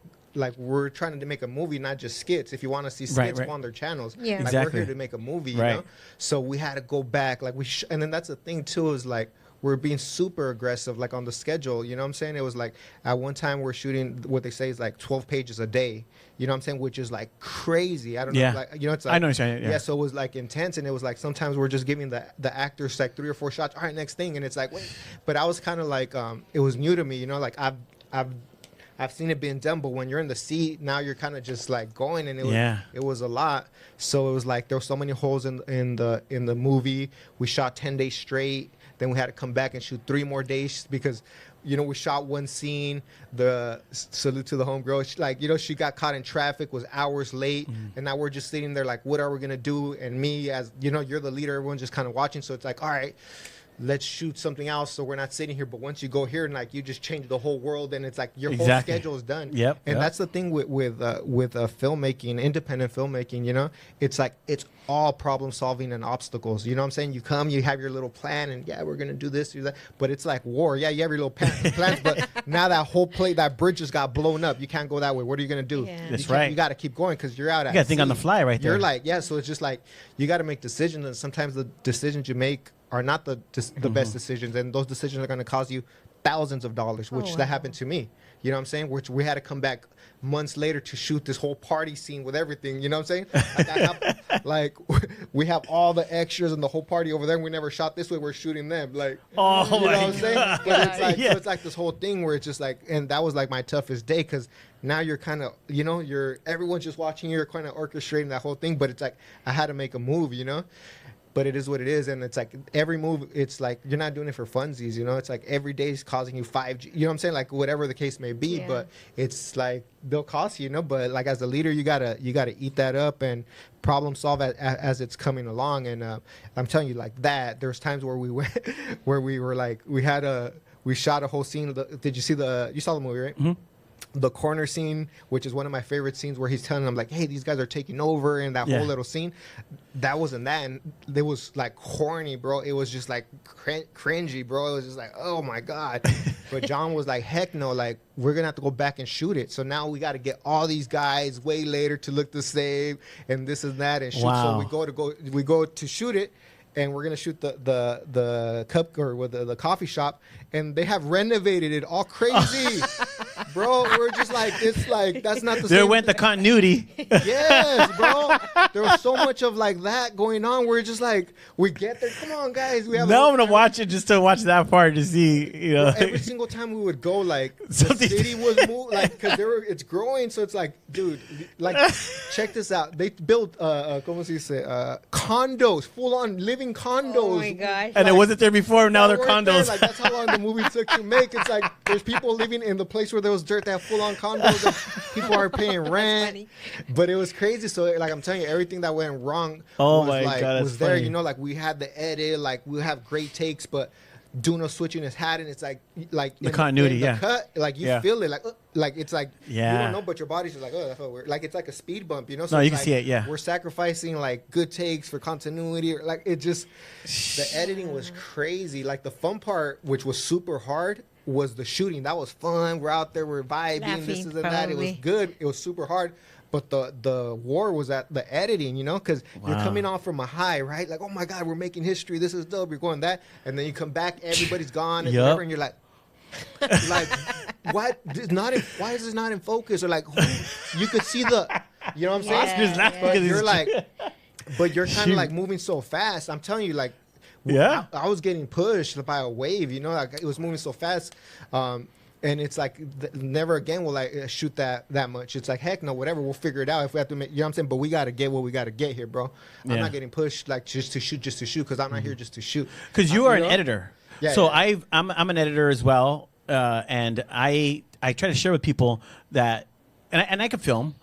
[SPEAKER 3] we're trying to make a movie, not just skits. If you want to see skits, go on their channels.
[SPEAKER 1] Yeah.
[SPEAKER 3] Like
[SPEAKER 2] Exactly.
[SPEAKER 3] we're here to make a movie, you know? So we had to go back. Like and then that's the thing too, is like, we're being super aggressive, like on the schedule. You know what I'm saying? It was like at one time we're shooting what they say is like 12 pages a day. You know what I'm saying? Which is like crazy. I don't know. Like, you know, it's like,
[SPEAKER 2] I know what you're saying.
[SPEAKER 3] Yeah. So it was like intense, and it was like sometimes we're just giving the actors like 3 or 4 shots. All right, next thing, and it's like wait. But I was kind of like it was new to me. You know, like I've seen it being done, but when you're in the seat, now you're kind of just like going, and it was a lot. So it was like there were so many holes in the movie. We shot 10 days straight. Then we had to come back and shoot 3 more days because, you know, we shot one scene. The salute to the homegirl. She got caught in traffic, was hours late, and now we're just sitting there like, what are we gonna do? And me, as you know, you're the leader. Everyone's just kind of watching. So it's like, all right, let's shoot something else so we're not sitting here. But once you go here and like you just change the whole world, and it's like your whole schedule is done. And that's the thing with filmmaking, independent filmmaking. You know, it's like it's all problem solving and obstacles. You know what I'm saying? You come, you have your little plan, and yeah, we're gonna do this, do that. But it's like war. Yeah, you have your little plans, but now that whole that bridge just got blown up. You can't go that way. What are you gonna do?
[SPEAKER 2] That's right.
[SPEAKER 3] You got to keep going because you're out.
[SPEAKER 2] You got to think on the fly, right there.
[SPEAKER 3] You're like, yeah. So it's just like you got to make decisions, and sometimes the decisions you make are not the best decisions, and those decisions are going to cost you thousands of dollars, which that happened to me. You know what I'm saying? Which we had to come back months later to shoot this whole party scene with everything. You know what I'm saying? Like, we have all the extras and the whole party over there, and we never shot this way. We're shooting them. Like, you know what I'm saying? But it's like, so it's like this whole thing where it's just like, and that was like my toughest day because now you're kind of, you know, everyone's just watching you. You're kind of orchestrating that whole thing. But it's like I had to make a move, you know. But it is what it is, and it's like every move, it's like you're not doing it for funsies, you know. It's like every day is causing you 5G, you know what I'm saying? Like whatever the case may be, but it's like they'll cost you, you know. But like as a leader, you gotta eat that up and problem solve as it's coming along. And I'm telling you, like that, there's times where we went, where we were like, we shot a whole scene. Did you see you saw the movie, right? Mm-hmm. The corner scene, which is one of my favorite scenes, where he's telling them like, hey, these guys are taking over, and that whole little scene, that wasn't that, and it was like corny, bro. It was just like cringy, bro. It was just like, oh my God. But John was like, heck no, like we're gonna have to go back and shoot it. So now we got to get all these guys way later to look the same, and this and that, and shoot. So we go to shoot it. And we're gonna shoot the cup or with the coffee shop, and they have renovated it all crazy, bro. We're just like, it's like that's not the.
[SPEAKER 2] There
[SPEAKER 3] same
[SPEAKER 2] went the continuity.
[SPEAKER 3] Yes, bro. There was so much of like that going on. We're just like, we get there. Come on, guys. We have.
[SPEAKER 2] Now I'm gonna watch it just to watch that part to see, you know.
[SPEAKER 3] Every single time we would go, like the city was moved, like because it's growing. So it's like, dude, like check this out. They built como se dice, condos, full on living condos. Oh
[SPEAKER 1] my gosh.
[SPEAKER 2] And it wasn't there before, now they're condos.
[SPEAKER 3] There. Like that's how long the movie took to make. It's like there's people living in the place where there was dirt. They have full on condos and people are paying rent. But it was crazy. So like I'm telling you, everything that went wrong was there. You know, like we had the edit, like we have great takes, but Duno switching his hat, and it's like
[SPEAKER 2] the continuity,
[SPEAKER 3] the cut, like you feel it, like it's like you don't know, but your body's just like, oh, that felt weird. Like it's like a speed bump, you know. So
[SPEAKER 2] no, you
[SPEAKER 3] can
[SPEAKER 2] see it, yeah.
[SPEAKER 3] We're sacrificing like good takes for continuity, or like it just the editing was crazy. Like the fun part, which was super hard, was the shooting. That was fun. We're out there, we're vibing, this and that. It was good. It was super hard. But the war was at the editing, you know, because you're coming off from a high, right? Like, oh my God, we're making history. This is dope. You're going that, and then you come back, everybody's gone, and whatever, and you're like, what? Why is this not in focus? Or like, you could see the, you know what I'm saying? But you're like, but you're kind of like moving so fast. I'm telling you, like, I was getting pushed by a wave, you know, like it was moving so fast. And it's like, never again will I shoot that much. It's like, heck no, whatever, we'll figure it out if we have to make, you know what I'm saying? But we got to get what we got to get here, bro. I'm not getting pushed like just to shoot, because I'm not here just to shoot.
[SPEAKER 2] Because you are an editor. Yeah, so yeah. I'm an editor as well. And I try to share with people that, and I can film.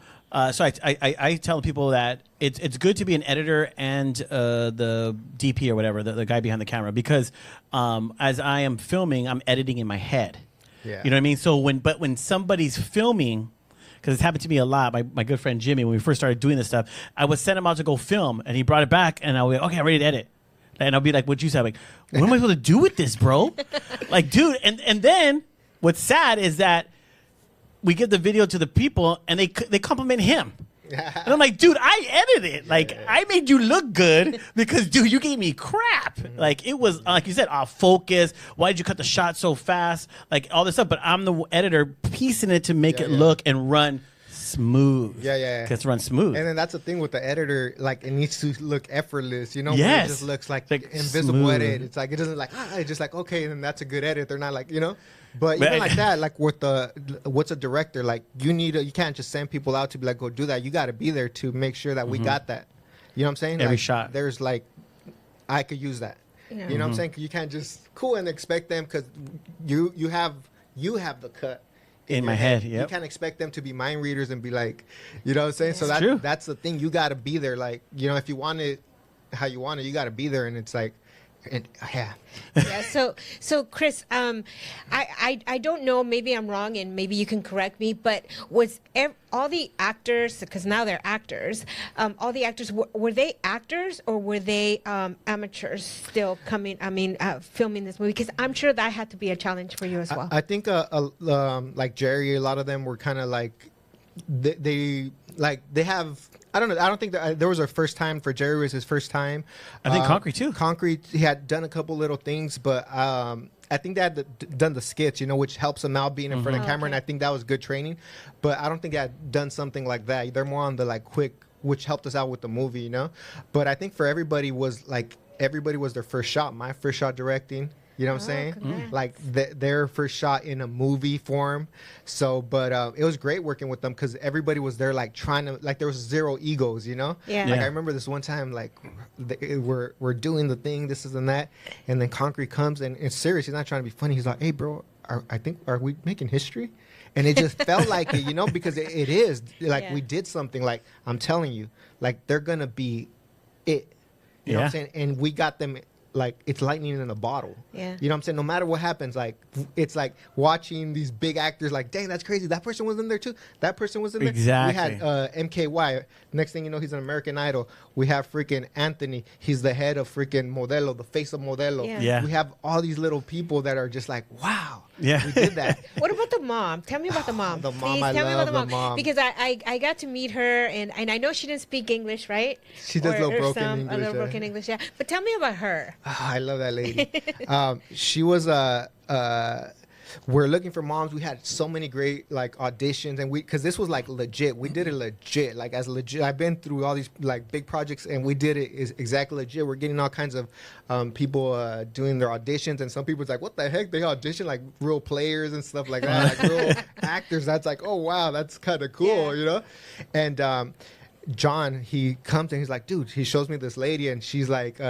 [SPEAKER 2] So I tell people that it's good to be an editor and the DP or whatever, the guy behind the camera, because as I am filming, I'm editing in my head. Yeah. You know what I mean? So when somebody's filming, because it's happened to me a lot, my good friend Jimmy, when we first started doing this stuff, I would send him out to go film, and he brought it back, and I would be like, okay, I'm ready to edit. And I'll be like, what'd you say? I'm like, what am I supposed to do with this, bro? Like, dude, and then what's sad is that we give the video to the people, and they compliment him. And I'm like, dude, I edited it. Like, I made you look good because, dude, you gave me crap. Like, it was, like you said, off focus. Why did you cut the shot so fast? Like, all this stuff. But I'm the editor piecing it to make it look and run smooth. Because run smooth.
[SPEAKER 3] And then that's the thing with the editor. Like, it needs to look effortless, you know? Yes. It just looks like invisible smooth. Edit. It's like, it doesn't like, it's just like, okay, and then that's a good edit. They're not like, you know? But even like that, like with what's a director, like you can't just send people out to be like, go do that. You got to be there to make sure that we got that. You know what I'm saying?
[SPEAKER 2] Every
[SPEAKER 3] like,
[SPEAKER 2] shot.
[SPEAKER 3] There's like, I could use that. Yeah. You know what I'm saying? You can't just and expect them, because you have the cut
[SPEAKER 2] in my head.
[SPEAKER 3] You can't expect them to be mind readers and be like, you know what I'm saying? So that's the thing. You got to be there. Like, you know, if you want it how you want it, you got to be there. And it's like, And yeah.
[SPEAKER 1] Yeah. So Chris, I don't know. Maybe I'm wrong, and maybe you can correct me. But was all the actors, because now they're actors, all the actors were they actors or were they amateurs still coming? I mean, filming this movie, because I'm sure that had to be a challenge for you as well.
[SPEAKER 3] I think like Jerry, a lot of them were kind of like they have. I don't know. I don't think that there was a first time for Jerry. Was his first time.
[SPEAKER 2] I think Concrete too.
[SPEAKER 3] Concrete, he had done a couple little things, but I think they had done the skits, which helps them out being in front of camera, and I think that was good training. But I don't think they had done something like that. They're more on the like quick, which helped us out with the movie, But I think for everybody was their first shot. My first shot directing. You know what I'm saying?
[SPEAKER 1] Congrats.
[SPEAKER 3] Like their first shot in a movie form. So, but it was great working with them because everybody was there, like trying to, like there was zero egos,
[SPEAKER 1] Yeah.
[SPEAKER 3] Like I remember this one time, like we're doing the thing, this is and that, and then Concrete comes and it's serious. He's not trying to be funny. He's like, "Hey, bro, are we making history?" And it just felt like it, because it is like we did something. Like I'm telling you, like they're gonna be it. You know what I'm saying? And we got them. Like it's lightning in a bottle.
[SPEAKER 1] Yeah.
[SPEAKER 3] You know what I'm saying? No matter what happens, like it's like watching these big actors like, dang, that's crazy. That person was in there too. That person was in there.
[SPEAKER 2] Exactly.
[SPEAKER 3] We had MKY. Next thing you know, he's an American Idol. We have freaking Anthony. He's the head of freaking Modelo, the face of Modelo.
[SPEAKER 1] Yeah.
[SPEAKER 3] We have all these little people that are just like, wow.
[SPEAKER 2] Yeah.
[SPEAKER 3] We did that.
[SPEAKER 1] What about the mom? Tell me about the mom.
[SPEAKER 3] The mom,
[SPEAKER 1] Please,
[SPEAKER 3] I
[SPEAKER 1] tell me about
[SPEAKER 3] love
[SPEAKER 1] the
[SPEAKER 3] the mom.
[SPEAKER 1] Because I got to meet her, and I know she didn't speak English, right?
[SPEAKER 3] She does a little broken
[SPEAKER 1] A
[SPEAKER 3] English,
[SPEAKER 1] little
[SPEAKER 3] yeah.
[SPEAKER 1] broken English, yeah. But tell me about her.
[SPEAKER 3] I love that lady. She was we're looking for moms. We had so many great like auditions, and because this was like legit. We did it legit, like as legit. I've been through all these like big projects, and we did it is exactly legit. We're getting all kinds of people doing their auditions, and some people's like, "What the heck?" They audition like real players and stuff like that, like real actors. That's like, oh wow, that's kind of cool, And John, he comes and he's like, dude, he shows me this lady, and she's like,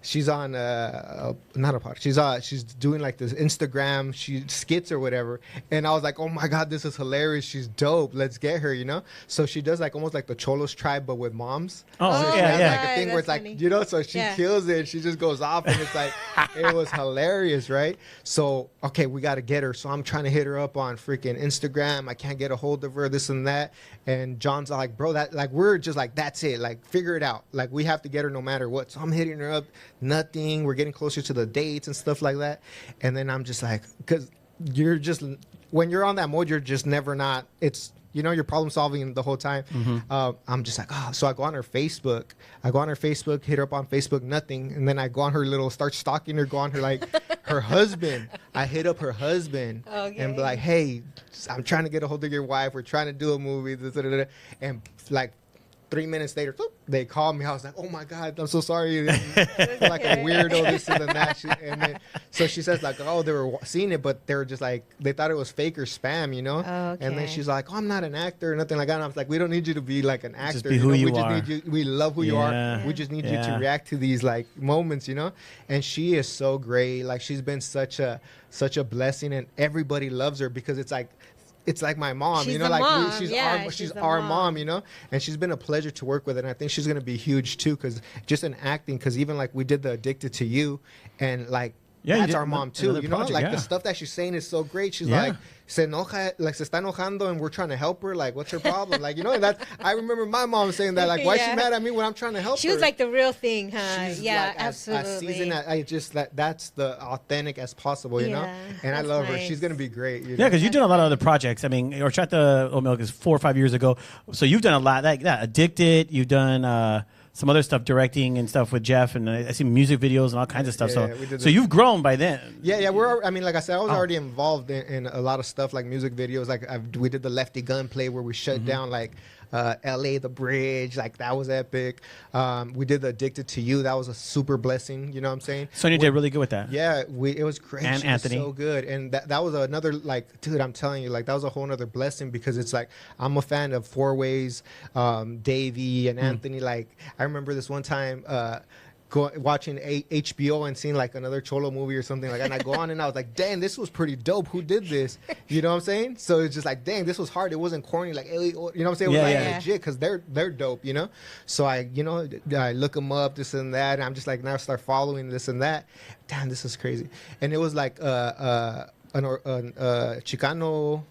[SPEAKER 3] she's on not a podcast. She's doing like this Instagram skits or whatever, and I was like, oh my god, this is hilarious. She's dope. Let's get her, So she does like almost like the Cholos tribe, but with moms.
[SPEAKER 2] Oh,
[SPEAKER 3] so she
[SPEAKER 2] yeah,
[SPEAKER 3] has
[SPEAKER 2] yeah.
[SPEAKER 3] like a thing where it's
[SPEAKER 1] funny.
[SPEAKER 3] like, so she kills it. She just goes off, and it's like, it was hilarious, right? So okay, we got to get her. So I'm trying to hit her up on freaking Instagram. I can't get a hold of her, this and that. And John's like, bro, that like we're just like, that's it. Like figure it out. Like we have to get her no matter what. So I'm hitting her up. Nothing. We're getting closer to the dates and stuff like that. And then I'm just like, because you're just, when you're on that mode, you're just never not, it's, you're problem solving the whole time. I'm just like, so I go on her Facebook. Hit her up on Facebook, nothing. And then I go on her start stalking her, go on her, like, her husband. I hit up her husband and be like, hey, I'm trying to get a hold of your wife. We're trying to do a movie. And like 3 minutes later, they called me. I was like, oh my God, I'm so sorry. Like a weirdo, this and that. And then, so she says like, oh, they were seeing it, but they were just like, they thought it was fake or spam, And then she's like, oh, I'm not an actor or nothing like that. And I was like, we don't need you to be like an actor.
[SPEAKER 2] Just be who you
[SPEAKER 3] we
[SPEAKER 2] are.
[SPEAKER 3] Just need you. We love who you are. We just need you to react to these like moments, And she is so great. Like she's been such a blessing, and everybody loves her because it's like my mom,
[SPEAKER 1] She's
[SPEAKER 3] like
[SPEAKER 1] mom.
[SPEAKER 3] she's our mom, and she's been a pleasure to work with, and I think she's gonna be huge too, because just in acting, because even like we did the Addicted to You, and like that's our mom too,
[SPEAKER 2] project,
[SPEAKER 3] like the stuff that she's saying is so great. She's like se enoja, like se está enojando, and we're trying to help her. Like, what's her problem? Like, and that I remember my mom saying that. Like, why is she mad at me when I'm trying to help her?
[SPEAKER 1] She was like the real thing, huh?
[SPEAKER 3] She's
[SPEAKER 1] Yeah,
[SPEAKER 3] like,
[SPEAKER 1] absolutely.
[SPEAKER 3] As seasoned, I just that's the authentic as possible, And I
[SPEAKER 1] that's
[SPEAKER 3] love her.
[SPEAKER 1] nice.
[SPEAKER 3] She's gonna be great.
[SPEAKER 2] Yeah, because you've done a lot of other projects. I mean, Horchata Oatmilk is 4 or 5 years ago, so you've done a lot. Like that, Addicted. You've done some other stuff, directing and stuff with Jeff, and I see music videos and all kinds of stuff. So you've grown by then.
[SPEAKER 3] Yeah. Like I said, I was already involved in a lot of stuff like music videos. Like we did the Lefty Gunplay where we shut down like LA, the bridge. Like that was epic. We did the Addicted to You. That was a super blessing. You know what I'm saying?
[SPEAKER 2] Sonia did really good with that.
[SPEAKER 3] Yeah, it was great.
[SPEAKER 2] And
[SPEAKER 3] She
[SPEAKER 2] Anthony.
[SPEAKER 3] was so good. And that was another, like, dude, I'm telling you, like, that was a whole other blessing, because it's like, I'm a fan of Four Ways, Davey and Anthony. Like, I remember this one time, watching HBO and seeing like another Cholo movie or something like that. And I go on and I was like, dang, this was pretty dope. Who did this? You know what I'm saying? So it's just like, dang, this was hard. It wasn't corny. Like, you know what I'm saying? It was legit because they're dope, you know? So I look them up, this and that. And I'm just like, now start following this and that. Damn, this is crazy. And it was like a Chicano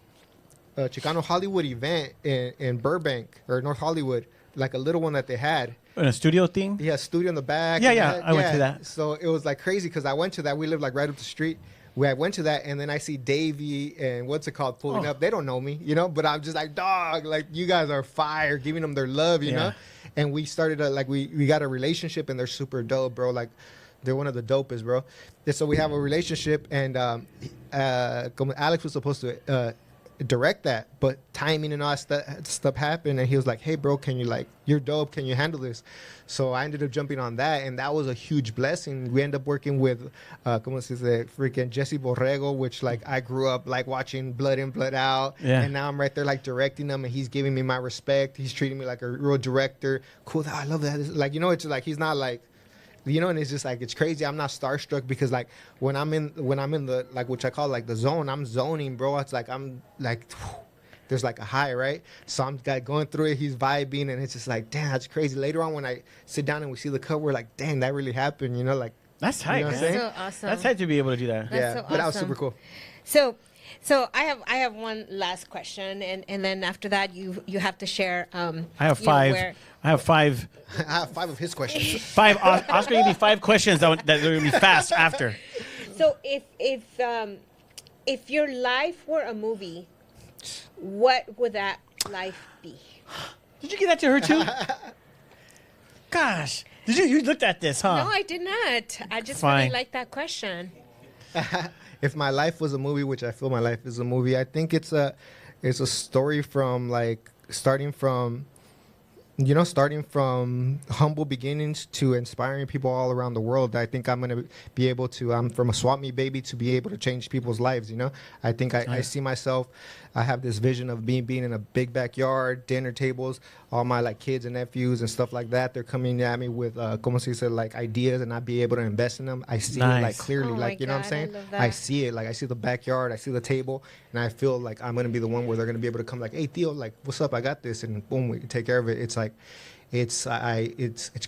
[SPEAKER 3] Hollywood event in Burbank or North Hollywood, like a little one that they had.
[SPEAKER 2] In a studio thing?
[SPEAKER 3] Yeah, studio in the back.
[SPEAKER 2] Yeah, I went to that.
[SPEAKER 3] So it was like crazy because I went to that. We lived like right up the street. I went to that, and then I see Davey and what's it called pulling up. They don't know me, you know, but I'm just like, dog, like you guys are fire, giving them their love, you know. And we started we got a relationship, and they're super dope, bro. Like they're one of the dopest, bro. And so we have a relationship, and Alex was supposed to direct that, but timing and all that stuff happened, and he was like, hey bro, can you, like, you're dope, can you handle this? So I ended up jumping on that, and that was a huge blessing. We ended up working with freaking Jesse Borrego, which like I grew up like watching Blood In Blood Out, and now I'm right there like directing them, and he's giving me my respect. He's treating me like a real director. Cool. I love that. Like, you know, it's like he's not like, you know, and it's just like, it's crazy. I'm not starstruck because like when I'm in the, like, which I call like the zone, I'm zoning, bro. It's like I'm like, there's like a high, right? So I'm going through it. He's vibing, and it's just like, damn, that's crazy. Later on, when I sit down and we see the cut, we're like, dang, that really happened. You know, like
[SPEAKER 2] that's tight.
[SPEAKER 3] You know what I'm saying?
[SPEAKER 1] So awesome.
[SPEAKER 2] That's tight to be able to do that.
[SPEAKER 1] That's so
[SPEAKER 3] but that was
[SPEAKER 1] awesome.
[SPEAKER 3] super cool.
[SPEAKER 1] So I have one last question, and then after that you have to share.
[SPEAKER 2] I have five. I have five.
[SPEAKER 3] I have 5 of his questions.
[SPEAKER 2] 5. Oscar gave me 5 questions that are going to be fast after.
[SPEAKER 1] So if your life were a movie, what would that life be?
[SPEAKER 2] Did you give that to her too? Gosh, you looked at this, huh?
[SPEAKER 1] No, I did not. I just really like that question.
[SPEAKER 3] If my life was a movie, which I feel my life is a movie, I think it's a story from like starting from humble beginnings to inspiring people all around the world. I think I'm going to be able to, I'm from a swap meet baby, to be able to change people's lives, you know? I think I see myself, I have this vision of being in a big backyard, dinner tables, all my like kids and nephews and stuff like that. They're coming at me with, como se dice, like ideas, and I'd be able to invest in them. I see it like clearly, like, you know what I'm saying? I see it, like I see the backyard, I see the table, and I feel like I'm going to be the one where they're going to be able to come like, hey Theo, like, what's up? I got this. And boom, we can take care of it. It's like, it's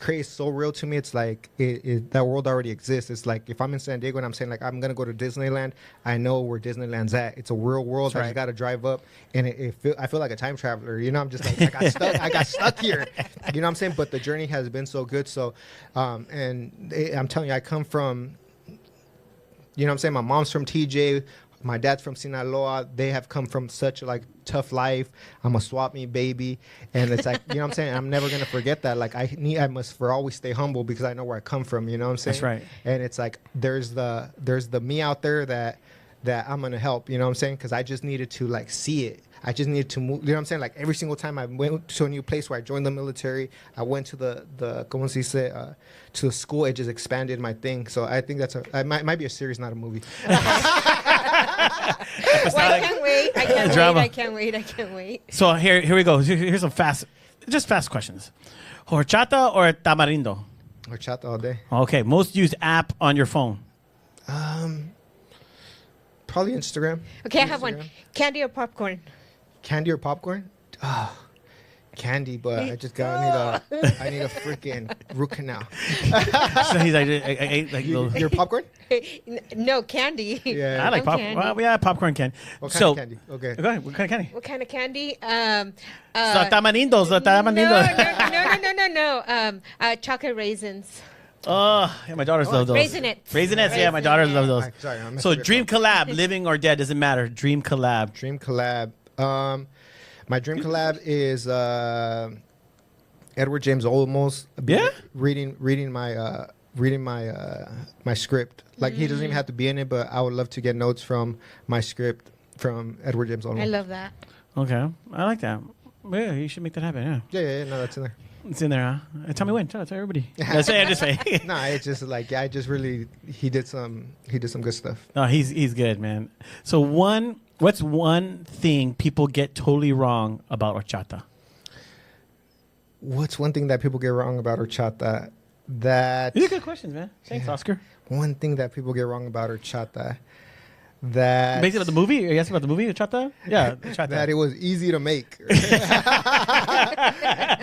[SPEAKER 3] crazy. It's so real to me. It's like that world already exists. It's like if I'm in San Diego and I'm saying like I'm gonna go to Disneyland, I know where Disneyland's at. It's a real world.
[SPEAKER 2] That's right.
[SPEAKER 3] I just gotta drive up, and I feel like a time traveler. You know, I'm just like I got stuck here. You know what I'm saying? But the journey has been so good. So, I'm telling you, I come from. You know what I'm saying? My mom's from TJ. My dad's from Sinaloa. They have come from such like tough life. I'm a swap meet baby, and it's like, you know what I'm saying? I'm never gonna forget that. Like I must for always stay humble because I know where I come from. You know what I'm saying?
[SPEAKER 2] That's right.
[SPEAKER 3] And it's like there's the me out there that I'm gonna help. You know what I'm saying? Because I just needed to like see it. I just needed to move. You know what I'm saying? Like every single time I went to a new place where I joined the military, I went to the como se dice, to the school. It just expanded my thing. So I think it might be a series, not a movie.
[SPEAKER 1] Well, I can't wait. I can't wait.
[SPEAKER 2] So here we go. Here's some fast questions. Horchata or tamarindo?
[SPEAKER 3] Horchata all day.
[SPEAKER 2] Okay. Most used app on your phone?
[SPEAKER 3] Probably Instagram.
[SPEAKER 1] Okay, I have one. Candy or popcorn?
[SPEAKER 3] Candy or popcorn? Oh, candy, but I just I need a freaking root canal.
[SPEAKER 2] So he's like, I ate like
[SPEAKER 3] your popcorn?
[SPEAKER 1] No, candy.
[SPEAKER 3] Yeah,
[SPEAKER 2] I like popcorn. Well, yeah, popcorn candy.
[SPEAKER 3] What kind of candy? Okay.
[SPEAKER 2] What kind of candy?
[SPEAKER 1] What kind of candy?
[SPEAKER 2] Tamarindos.
[SPEAKER 1] No. Chocolate raisins.
[SPEAKER 2] Oh, yeah, my daughters love those.
[SPEAKER 1] Raisinets.
[SPEAKER 2] Yeah, my daughters love those.
[SPEAKER 3] Sorry,
[SPEAKER 2] So dream collab, living or dead, doesn't matter. Dream collab.
[SPEAKER 3] Dream collab. My dream collab is Edward James Olmos.
[SPEAKER 2] Yeah.
[SPEAKER 3] Reading my my script. Like he doesn't even have to be in it, but I would love to get notes from my script from Edward James Olmos.
[SPEAKER 1] I love that.
[SPEAKER 2] Okay, I like that. Yeah, you should make that happen.
[SPEAKER 3] Yeah. No, that's in there.
[SPEAKER 2] It's in there, huh? Tell me when. Tell everybody. That's it. Just say.
[SPEAKER 3] No, it's just like I just really he did some good stuff.
[SPEAKER 2] No, he's good, man. So what's one thing people get totally wrong about horchata?
[SPEAKER 3] What's one thing that people get wrong about horchata? that...
[SPEAKER 2] These are good questions, man. Thanks, Oscar.
[SPEAKER 3] One thing that people get wrong about horchata, that...
[SPEAKER 2] Basically about the movie? Are you asking about the movie, Horchata? Yeah, Horchata.
[SPEAKER 3] That it was easy to make.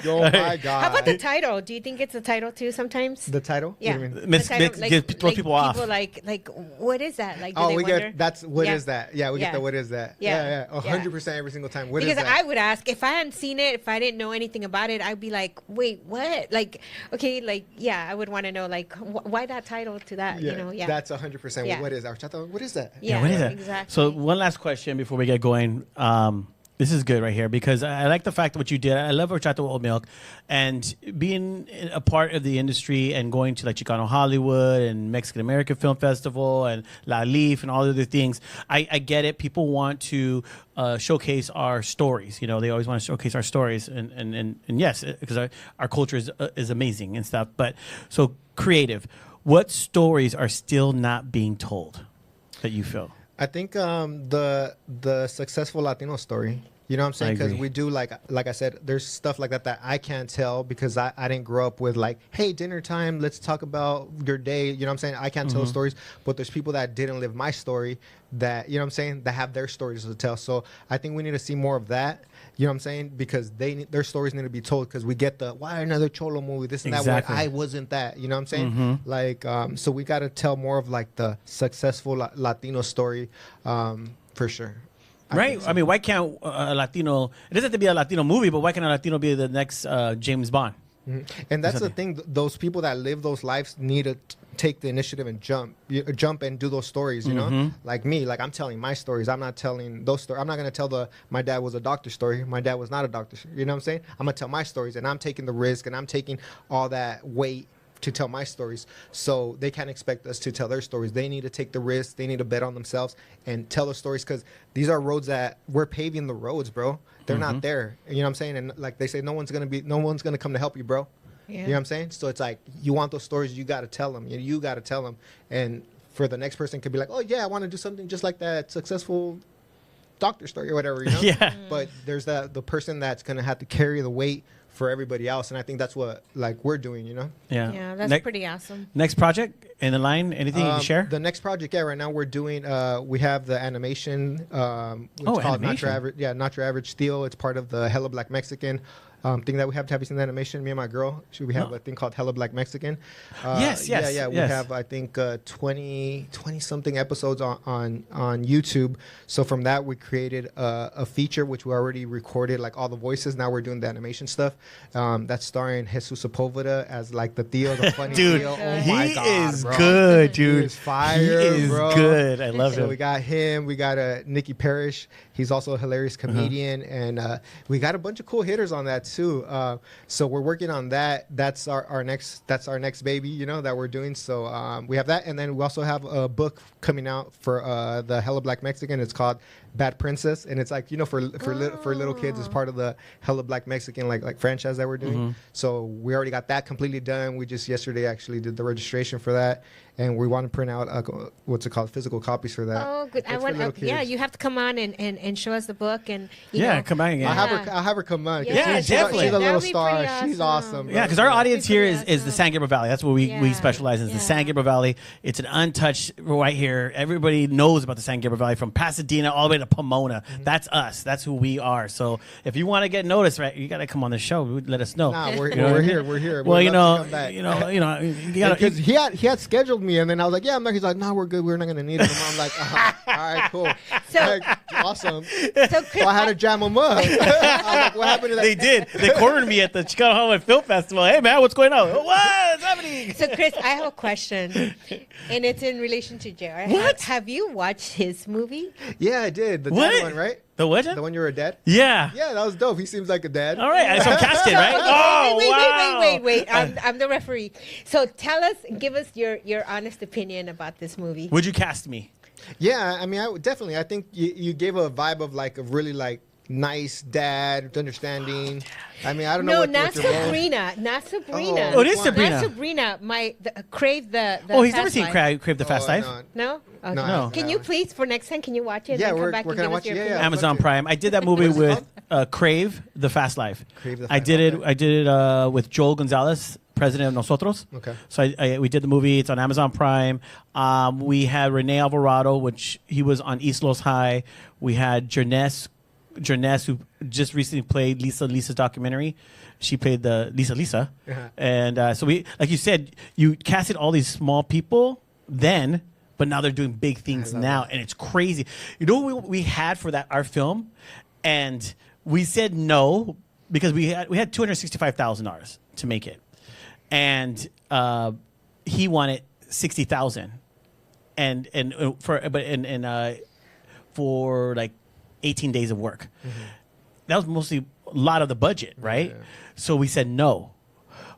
[SPEAKER 3] Oh my God.
[SPEAKER 1] How about the title? Do you think it's the title too sometimes?
[SPEAKER 3] The title?
[SPEAKER 1] Yeah.
[SPEAKER 3] What do you mean?
[SPEAKER 2] Throw people off.
[SPEAKER 1] People like, what is that? Like, do
[SPEAKER 3] Oh,
[SPEAKER 1] they
[SPEAKER 3] we
[SPEAKER 1] wonder?
[SPEAKER 3] get that's what
[SPEAKER 1] Yeah.
[SPEAKER 3] is that? Yeah, we
[SPEAKER 1] Yeah.
[SPEAKER 3] get the what is that?
[SPEAKER 1] Yeah.
[SPEAKER 3] 100% every single time. What is
[SPEAKER 1] Because
[SPEAKER 3] that?
[SPEAKER 1] I would ask if I hadn't seen it, if I didn't know anything about it, I'd be like, wait, what? Like, okay, like, yeah, I would want to know, like, why that title to that? You know, yeah.
[SPEAKER 3] That's 100%.
[SPEAKER 1] Yeah.
[SPEAKER 3] What is that? Horchata? What is that?
[SPEAKER 1] Yeah,
[SPEAKER 2] what is that?
[SPEAKER 1] exactly.
[SPEAKER 2] So one last question before we get going. This is good right here because I like the fact that what you did. I love horchata with oat milk, and being a part of the industry and going to like Chicano Hollywood and Mexican American Film Festival and La Leaf and all the other things. I get it. People want to showcase our stories. You know, they always want to showcase our stories, and yes, because our culture is amazing and stuff. But so creative. What stories are still not being told that you feel?
[SPEAKER 3] I think the successful Latino story. You know what I'm saying? Because we do like I said, there's stuff like that I can't tell because I didn't grow up with like, hey, dinner time, let's talk about your day. You know what I'm saying? I can't tell stories, but there's people that didn't live my story that, you know what I'm saying, that have their stories to tell. So I think we need to see more of that. You know what I'm saying? Because their stories need to be told because we get the, why another Cholo movie, this and that. I wasn't that. You know what I'm saying? Like, so we got to tell more of like the successful Latino story for sure.
[SPEAKER 2] Right. I mean, why can't a Latino? It doesn't have to be a Latino movie, but why can't a Latino be the next James Bond?
[SPEAKER 3] And that's the thing. Those people that live those lives need to take the initiative and jump and do those stories. You know, like me. Like I'm telling my stories. I'm not telling those stories. I'm not gonna tell my dad was a doctor story. My dad was not a doctor. You know what I'm saying? I'm gonna tell my stories, and I'm taking the risk, and I'm taking all that weight to tell my stories. So they can't expect us to tell their stories. They need to take the risk. They need to bet on themselves and tell the stories because these are roads that we're paving the roads, bro. They're not there. You know what I'm saying? And like they say, no one's gonna come to help you, bro. Yeah. You know what I'm saying? So it's like you want those stories, you got to tell them. You got to tell them. And for the next person could be like, oh yeah, I want to do something just like that successful doctor story or whatever. You know?
[SPEAKER 2] Yeah.
[SPEAKER 3] But there's the person that's gonna have to carry the weight for everybody else, and I think that's what like we're doing, you know.
[SPEAKER 1] Yeah, that's pretty awesome.
[SPEAKER 2] Next project in the line, anything you can share?
[SPEAKER 3] The next project, right now we're doing we have the animation it's called
[SPEAKER 2] animation.
[SPEAKER 3] Not Your Average Steel. It's part of the Hella Black Mexican thing that we have. Have you seen the animation? Me and my girl, we have a thing called Hella Black Mexican.
[SPEAKER 2] Yes.
[SPEAKER 3] We have I think 20 something episodes on YouTube. So from that we created a feature which we already recorded like all the voices. Now we're doing the animation stuff. That's starring Jesus Sepulveda as like the Theo, the funny
[SPEAKER 2] dude,
[SPEAKER 3] Theo. Oh my God,
[SPEAKER 2] is
[SPEAKER 3] bro.
[SPEAKER 2] good, dude.
[SPEAKER 3] He is fire,
[SPEAKER 2] He is
[SPEAKER 3] bro.
[SPEAKER 2] good. I love him.
[SPEAKER 3] So we got him. We got Nikki Parrish. He's also a hilarious comedian, and we got a bunch of cool hitters on that too. So we're working on that. That's our next baby, you know, that we're doing. So we have that, and then we also have a book coming out for the Hella Black Mexican. It's called Bad Princess, and it's like, you know, for little kids, it's part of the Hella Black Mexican like franchise that we're doing. So we already got that completely done. We just yesterday actually did the registration for that, and we want to print out what's it called, physical copies for that.
[SPEAKER 1] Oh, good. Yeah, you have to come on and show us the book and
[SPEAKER 2] come on again.
[SPEAKER 3] I'll have her come on.
[SPEAKER 1] Yeah,
[SPEAKER 2] definitely.
[SPEAKER 3] She's a little
[SPEAKER 1] That'd be
[SPEAKER 3] star.
[SPEAKER 1] pretty
[SPEAKER 3] She's awesome.
[SPEAKER 2] Yeah, because our audience here is the San Gabriel Valley. That's what we specialize in, is the San Gabriel Valley. It's an untouched right here. Everybody knows about the San Gabriel Valley from Pasadena all the way to Pomona. That's us. That's who we are. So if you want to get noticed, right, you got to come on the show. Let us know.
[SPEAKER 3] Nah, we're here. We're here.
[SPEAKER 2] Well,
[SPEAKER 3] you
[SPEAKER 2] know,
[SPEAKER 3] because he had scheduled me, and then I was like, yeah, I'm not. He's like, no, we're good. We're not gonna need him. I'm like, all right, cool.
[SPEAKER 1] So
[SPEAKER 3] awesome.
[SPEAKER 1] So Chris,
[SPEAKER 3] I had to jam him up. I was like, what happened to that?
[SPEAKER 2] They did. They cornered me at the Chicano Hollywood Film Festival. Hey, man, what's going on? What's happening?
[SPEAKER 1] So, Chris, I have a question, and it's in relation to JR.
[SPEAKER 2] What?
[SPEAKER 1] Have you watched his movie?
[SPEAKER 3] Yeah, I did. The
[SPEAKER 2] What?
[SPEAKER 3] dad one, right?
[SPEAKER 2] The what?
[SPEAKER 3] The one you were a dad?
[SPEAKER 2] Yeah.
[SPEAKER 3] Yeah, that was dope. He seems like a dad.
[SPEAKER 2] All right. So I'm casted, right? Oh, wow.
[SPEAKER 1] Wait. I'm the referee. So give us your honest opinion about this movie.
[SPEAKER 2] Would you cast me?
[SPEAKER 3] Yeah, I mean, definitely. I think you gave a vibe of like a really like nice dad, understanding. I mean, I don't know.
[SPEAKER 1] No, not Sabrina. Not Sabrina.
[SPEAKER 2] Oh, it is Sabrina.
[SPEAKER 1] Not Sabrina. Crave the
[SPEAKER 2] he's
[SPEAKER 1] Fast
[SPEAKER 2] never seen
[SPEAKER 1] Life.
[SPEAKER 2] Crave the Fast Life.
[SPEAKER 1] No? Okay.
[SPEAKER 3] No.
[SPEAKER 1] Can you please, for next time, can you watch it?
[SPEAKER 3] Yeah,
[SPEAKER 1] and
[SPEAKER 3] we're
[SPEAKER 1] come back and
[SPEAKER 3] gonna
[SPEAKER 1] give us
[SPEAKER 3] watch
[SPEAKER 1] your
[SPEAKER 3] it. Yeah,
[SPEAKER 1] opinion?
[SPEAKER 3] yeah.
[SPEAKER 2] Amazon Prime. I did that movie with Crave the Fast Life.
[SPEAKER 3] Crave the
[SPEAKER 2] I
[SPEAKER 3] Fast
[SPEAKER 2] did
[SPEAKER 3] Life.
[SPEAKER 2] it. I did it with Joel Gonzalez president of Nosotros.
[SPEAKER 3] Okay.
[SPEAKER 2] So we did the movie. It's on Amazon Prime. We had Rene Alvarado, which he was on East Los High. We had Jernes, who just recently played Lisa's documentary. She played the Lisa.
[SPEAKER 3] Uh-huh.
[SPEAKER 2] And so we, like you said, you casted all these small people then, but now they're doing big things now, and it's crazy. You know what we had for our film, and we said no because we had $265,000 to make it, and he wanted $60,000, and for like 18 days of work. Mm-hmm. That was mostly a lot of the budget, right? Yeah. So we said no.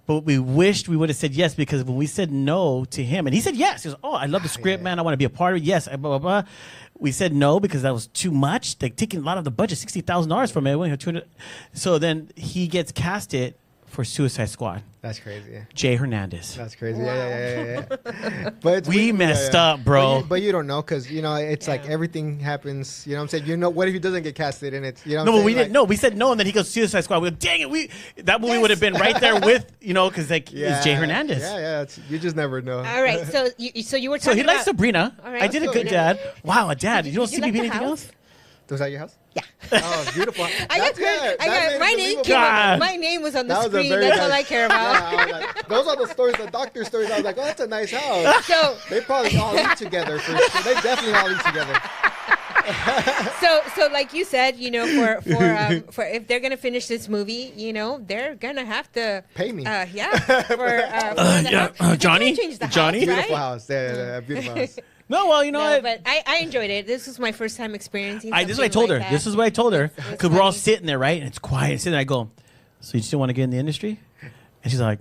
[SPEAKER 2] But we wished we would have said yes, because when we said no to him, and he said yes, he goes, "Oh, I love the script, man. I want to be a part of it. Yes, blah, blah, blah." We said no because that was too much. They're taking a lot of the budget, $60,000 from it. So then he gets casted for Suicide Squad.
[SPEAKER 3] That's crazy. Yeah.
[SPEAKER 2] Jay Hernandez.
[SPEAKER 3] That's crazy. Wow. Yeah. But
[SPEAKER 2] we messed up, bro.
[SPEAKER 3] But you don't know, because it's like everything happens. You know what I'm saying? What if he doesn't get casted and it's
[SPEAKER 2] No, but we didn't know. We said no, and then he goes Suicide Squad. We go, dang it, that movie would have been right there with because it's Jay Hernandez.
[SPEAKER 3] Yeah. You just never know.
[SPEAKER 1] All right, so you were talking.
[SPEAKER 2] So he likes
[SPEAKER 1] about
[SPEAKER 2] Sabrina.
[SPEAKER 1] All right,
[SPEAKER 2] I did a good dad. Wow, a dad. You don't see me
[SPEAKER 1] like
[SPEAKER 2] be
[SPEAKER 1] the
[SPEAKER 2] anything
[SPEAKER 1] house?
[SPEAKER 2] else?
[SPEAKER 3] Was that your house?
[SPEAKER 1] Yeah.
[SPEAKER 3] Oh, beautiful.
[SPEAKER 1] My name was on the screen. That's all I care about.
[SPEAKER 3] Yeah, those are the stories, the doctor stories. I was like, oh, that's a nice house. So they probably all eat together. They definitely all eat together.
[SPEAKER 1] So like you said, for if they're gonna finish this movie, they're gonna have to
[SPEAKER 3] pay me.
[SPEAKER 2] Johnny.
[SPEAKER 3] Beautiful house. Yeah, beautiful house.
[SPEAKER 2] No, well, what?
[SPEAKER 1] But I enjoyed it. This was my first time experiencing.
[SPEAKER 2] This is what I told her. This is what I told her, because we're all sitting there, right, and it's quiet. Sitting there, I go, "So you still want to get in the industry?" And she's like,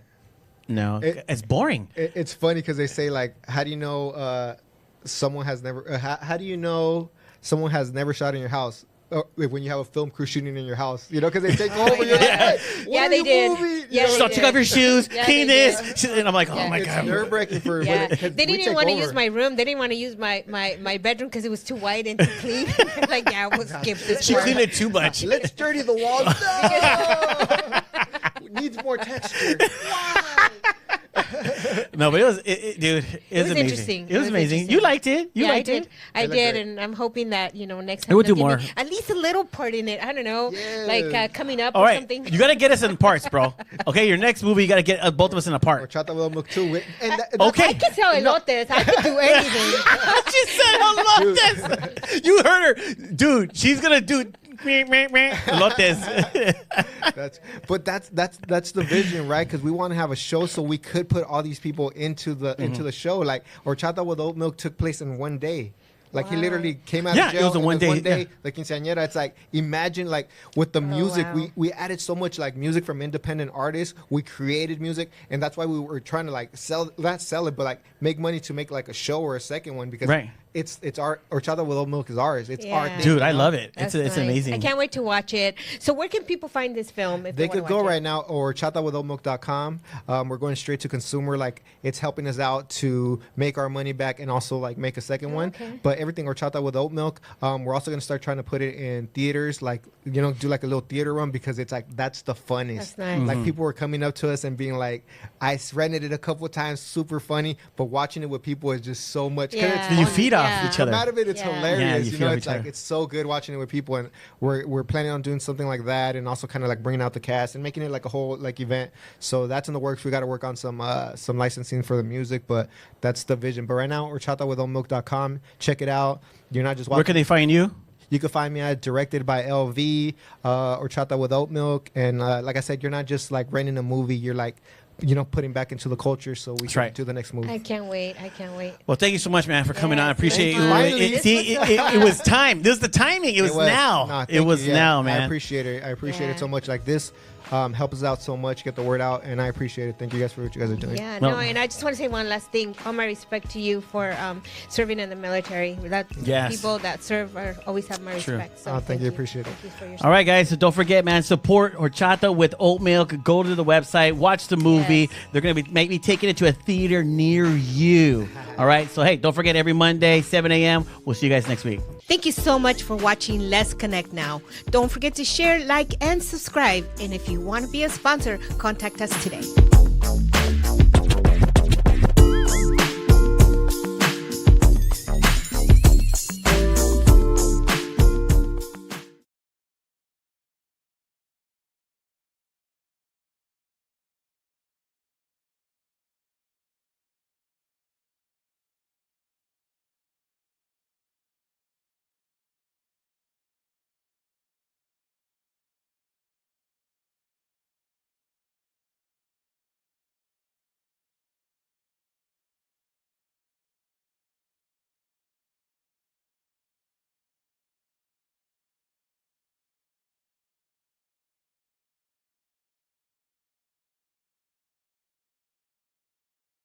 [SPEAKER 2] "No, it's boring."
[SPEAKER 3] It's funny because they say, like, how do you know someone has never? How do you know someone has never shot in your house? When you have a film crew shooting in your house, because they take over. You're like, hey,
[SPEAKER 1] they did.
[SPEAKER 2] Take off your shoes, clean this, and I'm like, oh my god,
[SPEAKER 3] it's nerve-wracking for.
[SPEAKER 1] They didn't even want to use my room. They didn't want to use my bedroom because it was too wide and too clean. Like, we'll skip this.
[SPEAKER 2] She cleaned it too much.
[SPEAKER 3] Let's dirty the walls. No! Needs more texture. Why?
[SPEAKER 2] No, but it was amazing.
[SPEAKER 1] Interesting.
[SPEAKER 2] It was amazing. You liked it. You liked it.
[SPEAKER 1] I did, and I'm hoping that next time
[SPEAKER 2] we'll do more.
[SPEAKER 1] At least a little part in it. I don't know, like coming up
[SPEAKER 2] or
[SPEAKER 1] something.
[SPEAKER 2] You got to get us in parts, bro. Okay, your next movie, you got to get both of us in a part.
[SPEAKER 3] Horchata with Oatmilk too.
[SPEAKER 2] Okay,
[SPEAKER 1] I can sell elotes. I can do anything.
[SPEAKER 2] She said elotes. You heard her, dude. She's gonna do. Elotes.
[SPEAKER 3] That's the vision, right? Because we want to have a show so we could put all these people into the show. Like Horchata with Oatmilk took place in one day. Like he literally came out of jail.
[SPEAKER 2] It was in one day.
[SPEAKER 3] The quinceañera. It's like, imagine, like, with the music, we added so much, like, music from independent artists. We created music, and that's why we were trying to, like, not sell it, but like make money to make like a show or a second one, because it's our Horchata with Oatmilk is ours. It's our thing.
[SPEAKER 2] Dude, I love it. It's amazing.
[SPEAKER 1] I can't wait to watch it. So where can people find this film if
[SPEAKER 3] they could go right now, or horchatawithoatmilk.com. We're going straight to consumer. Like, it's helping us out to make our money back and also like make a second one. But everything Horchata with Oatmilk. We're also going to start trying to put it in theaters, like, do like a little theater run, because it's like, that's the funnest.
[SPEAKER 1] That's nice.
[SPEAKER 3] Like, people were coming up to us and being like, I rented it a couple of times, super funny, but watching it with people is just so much.
[SPEAKER 2] You feed off each other.
[SPEAKER 3] Out of it, it's hilarious. It's like, it's so good watching it with people, and we're planning on doing something like that, and also kind of like bringing out the cast and making it like a whole like event. So that's in the works. We got to work on some licensing for the music, but that's the vision. But right now, horchatawithoatmilk.com. Check it out. You're not just watching.
[SPEAKER 2] Where can they find you?
[SPEAKER 3] You can find me at Directed by LV, Horchata with Oatmilk, and like I said, you're not just like renting a movie. You're like, putting back into the culture, so we can do the next movie.
[SPEAKER 1] I can't wait. Well,
[SPEAKER 2] thank you so much, man, for coming on. I appreciate you. It was time. This is the timing. It was now.
[SPEAKER 3] No,
[SPEAKER 2] it was now, man.
[SPEAKER 3] I appreciate it. I appreciate it so much. Like this. Help us out so much, get the word out, and I appreciate it. Thank you guys for what you guys are doing.
[SPEAKER 1] And I just want to say one last thing. All my respect to you for serving in the military. People that serve always have my respect. So
[SPEAKER 3] thank you. Appreciate it.
[SPEAKER 1] Thank you for your
[SPEAKER 2] all right, guys, so don't forget, man, support Horchata with Oatmilk. Go to the website, watch the movie. Yes. They're going to be taking it to a theater near you. All right, so hey, don't forget, every Monday, 7 a.m. We'll see you guys next week.
[SPEAKER 1] Thank you so much for watching Let's Connect Now. Don't forget to share, like, and subscribe. And if you want to be a sponsor, contact us today.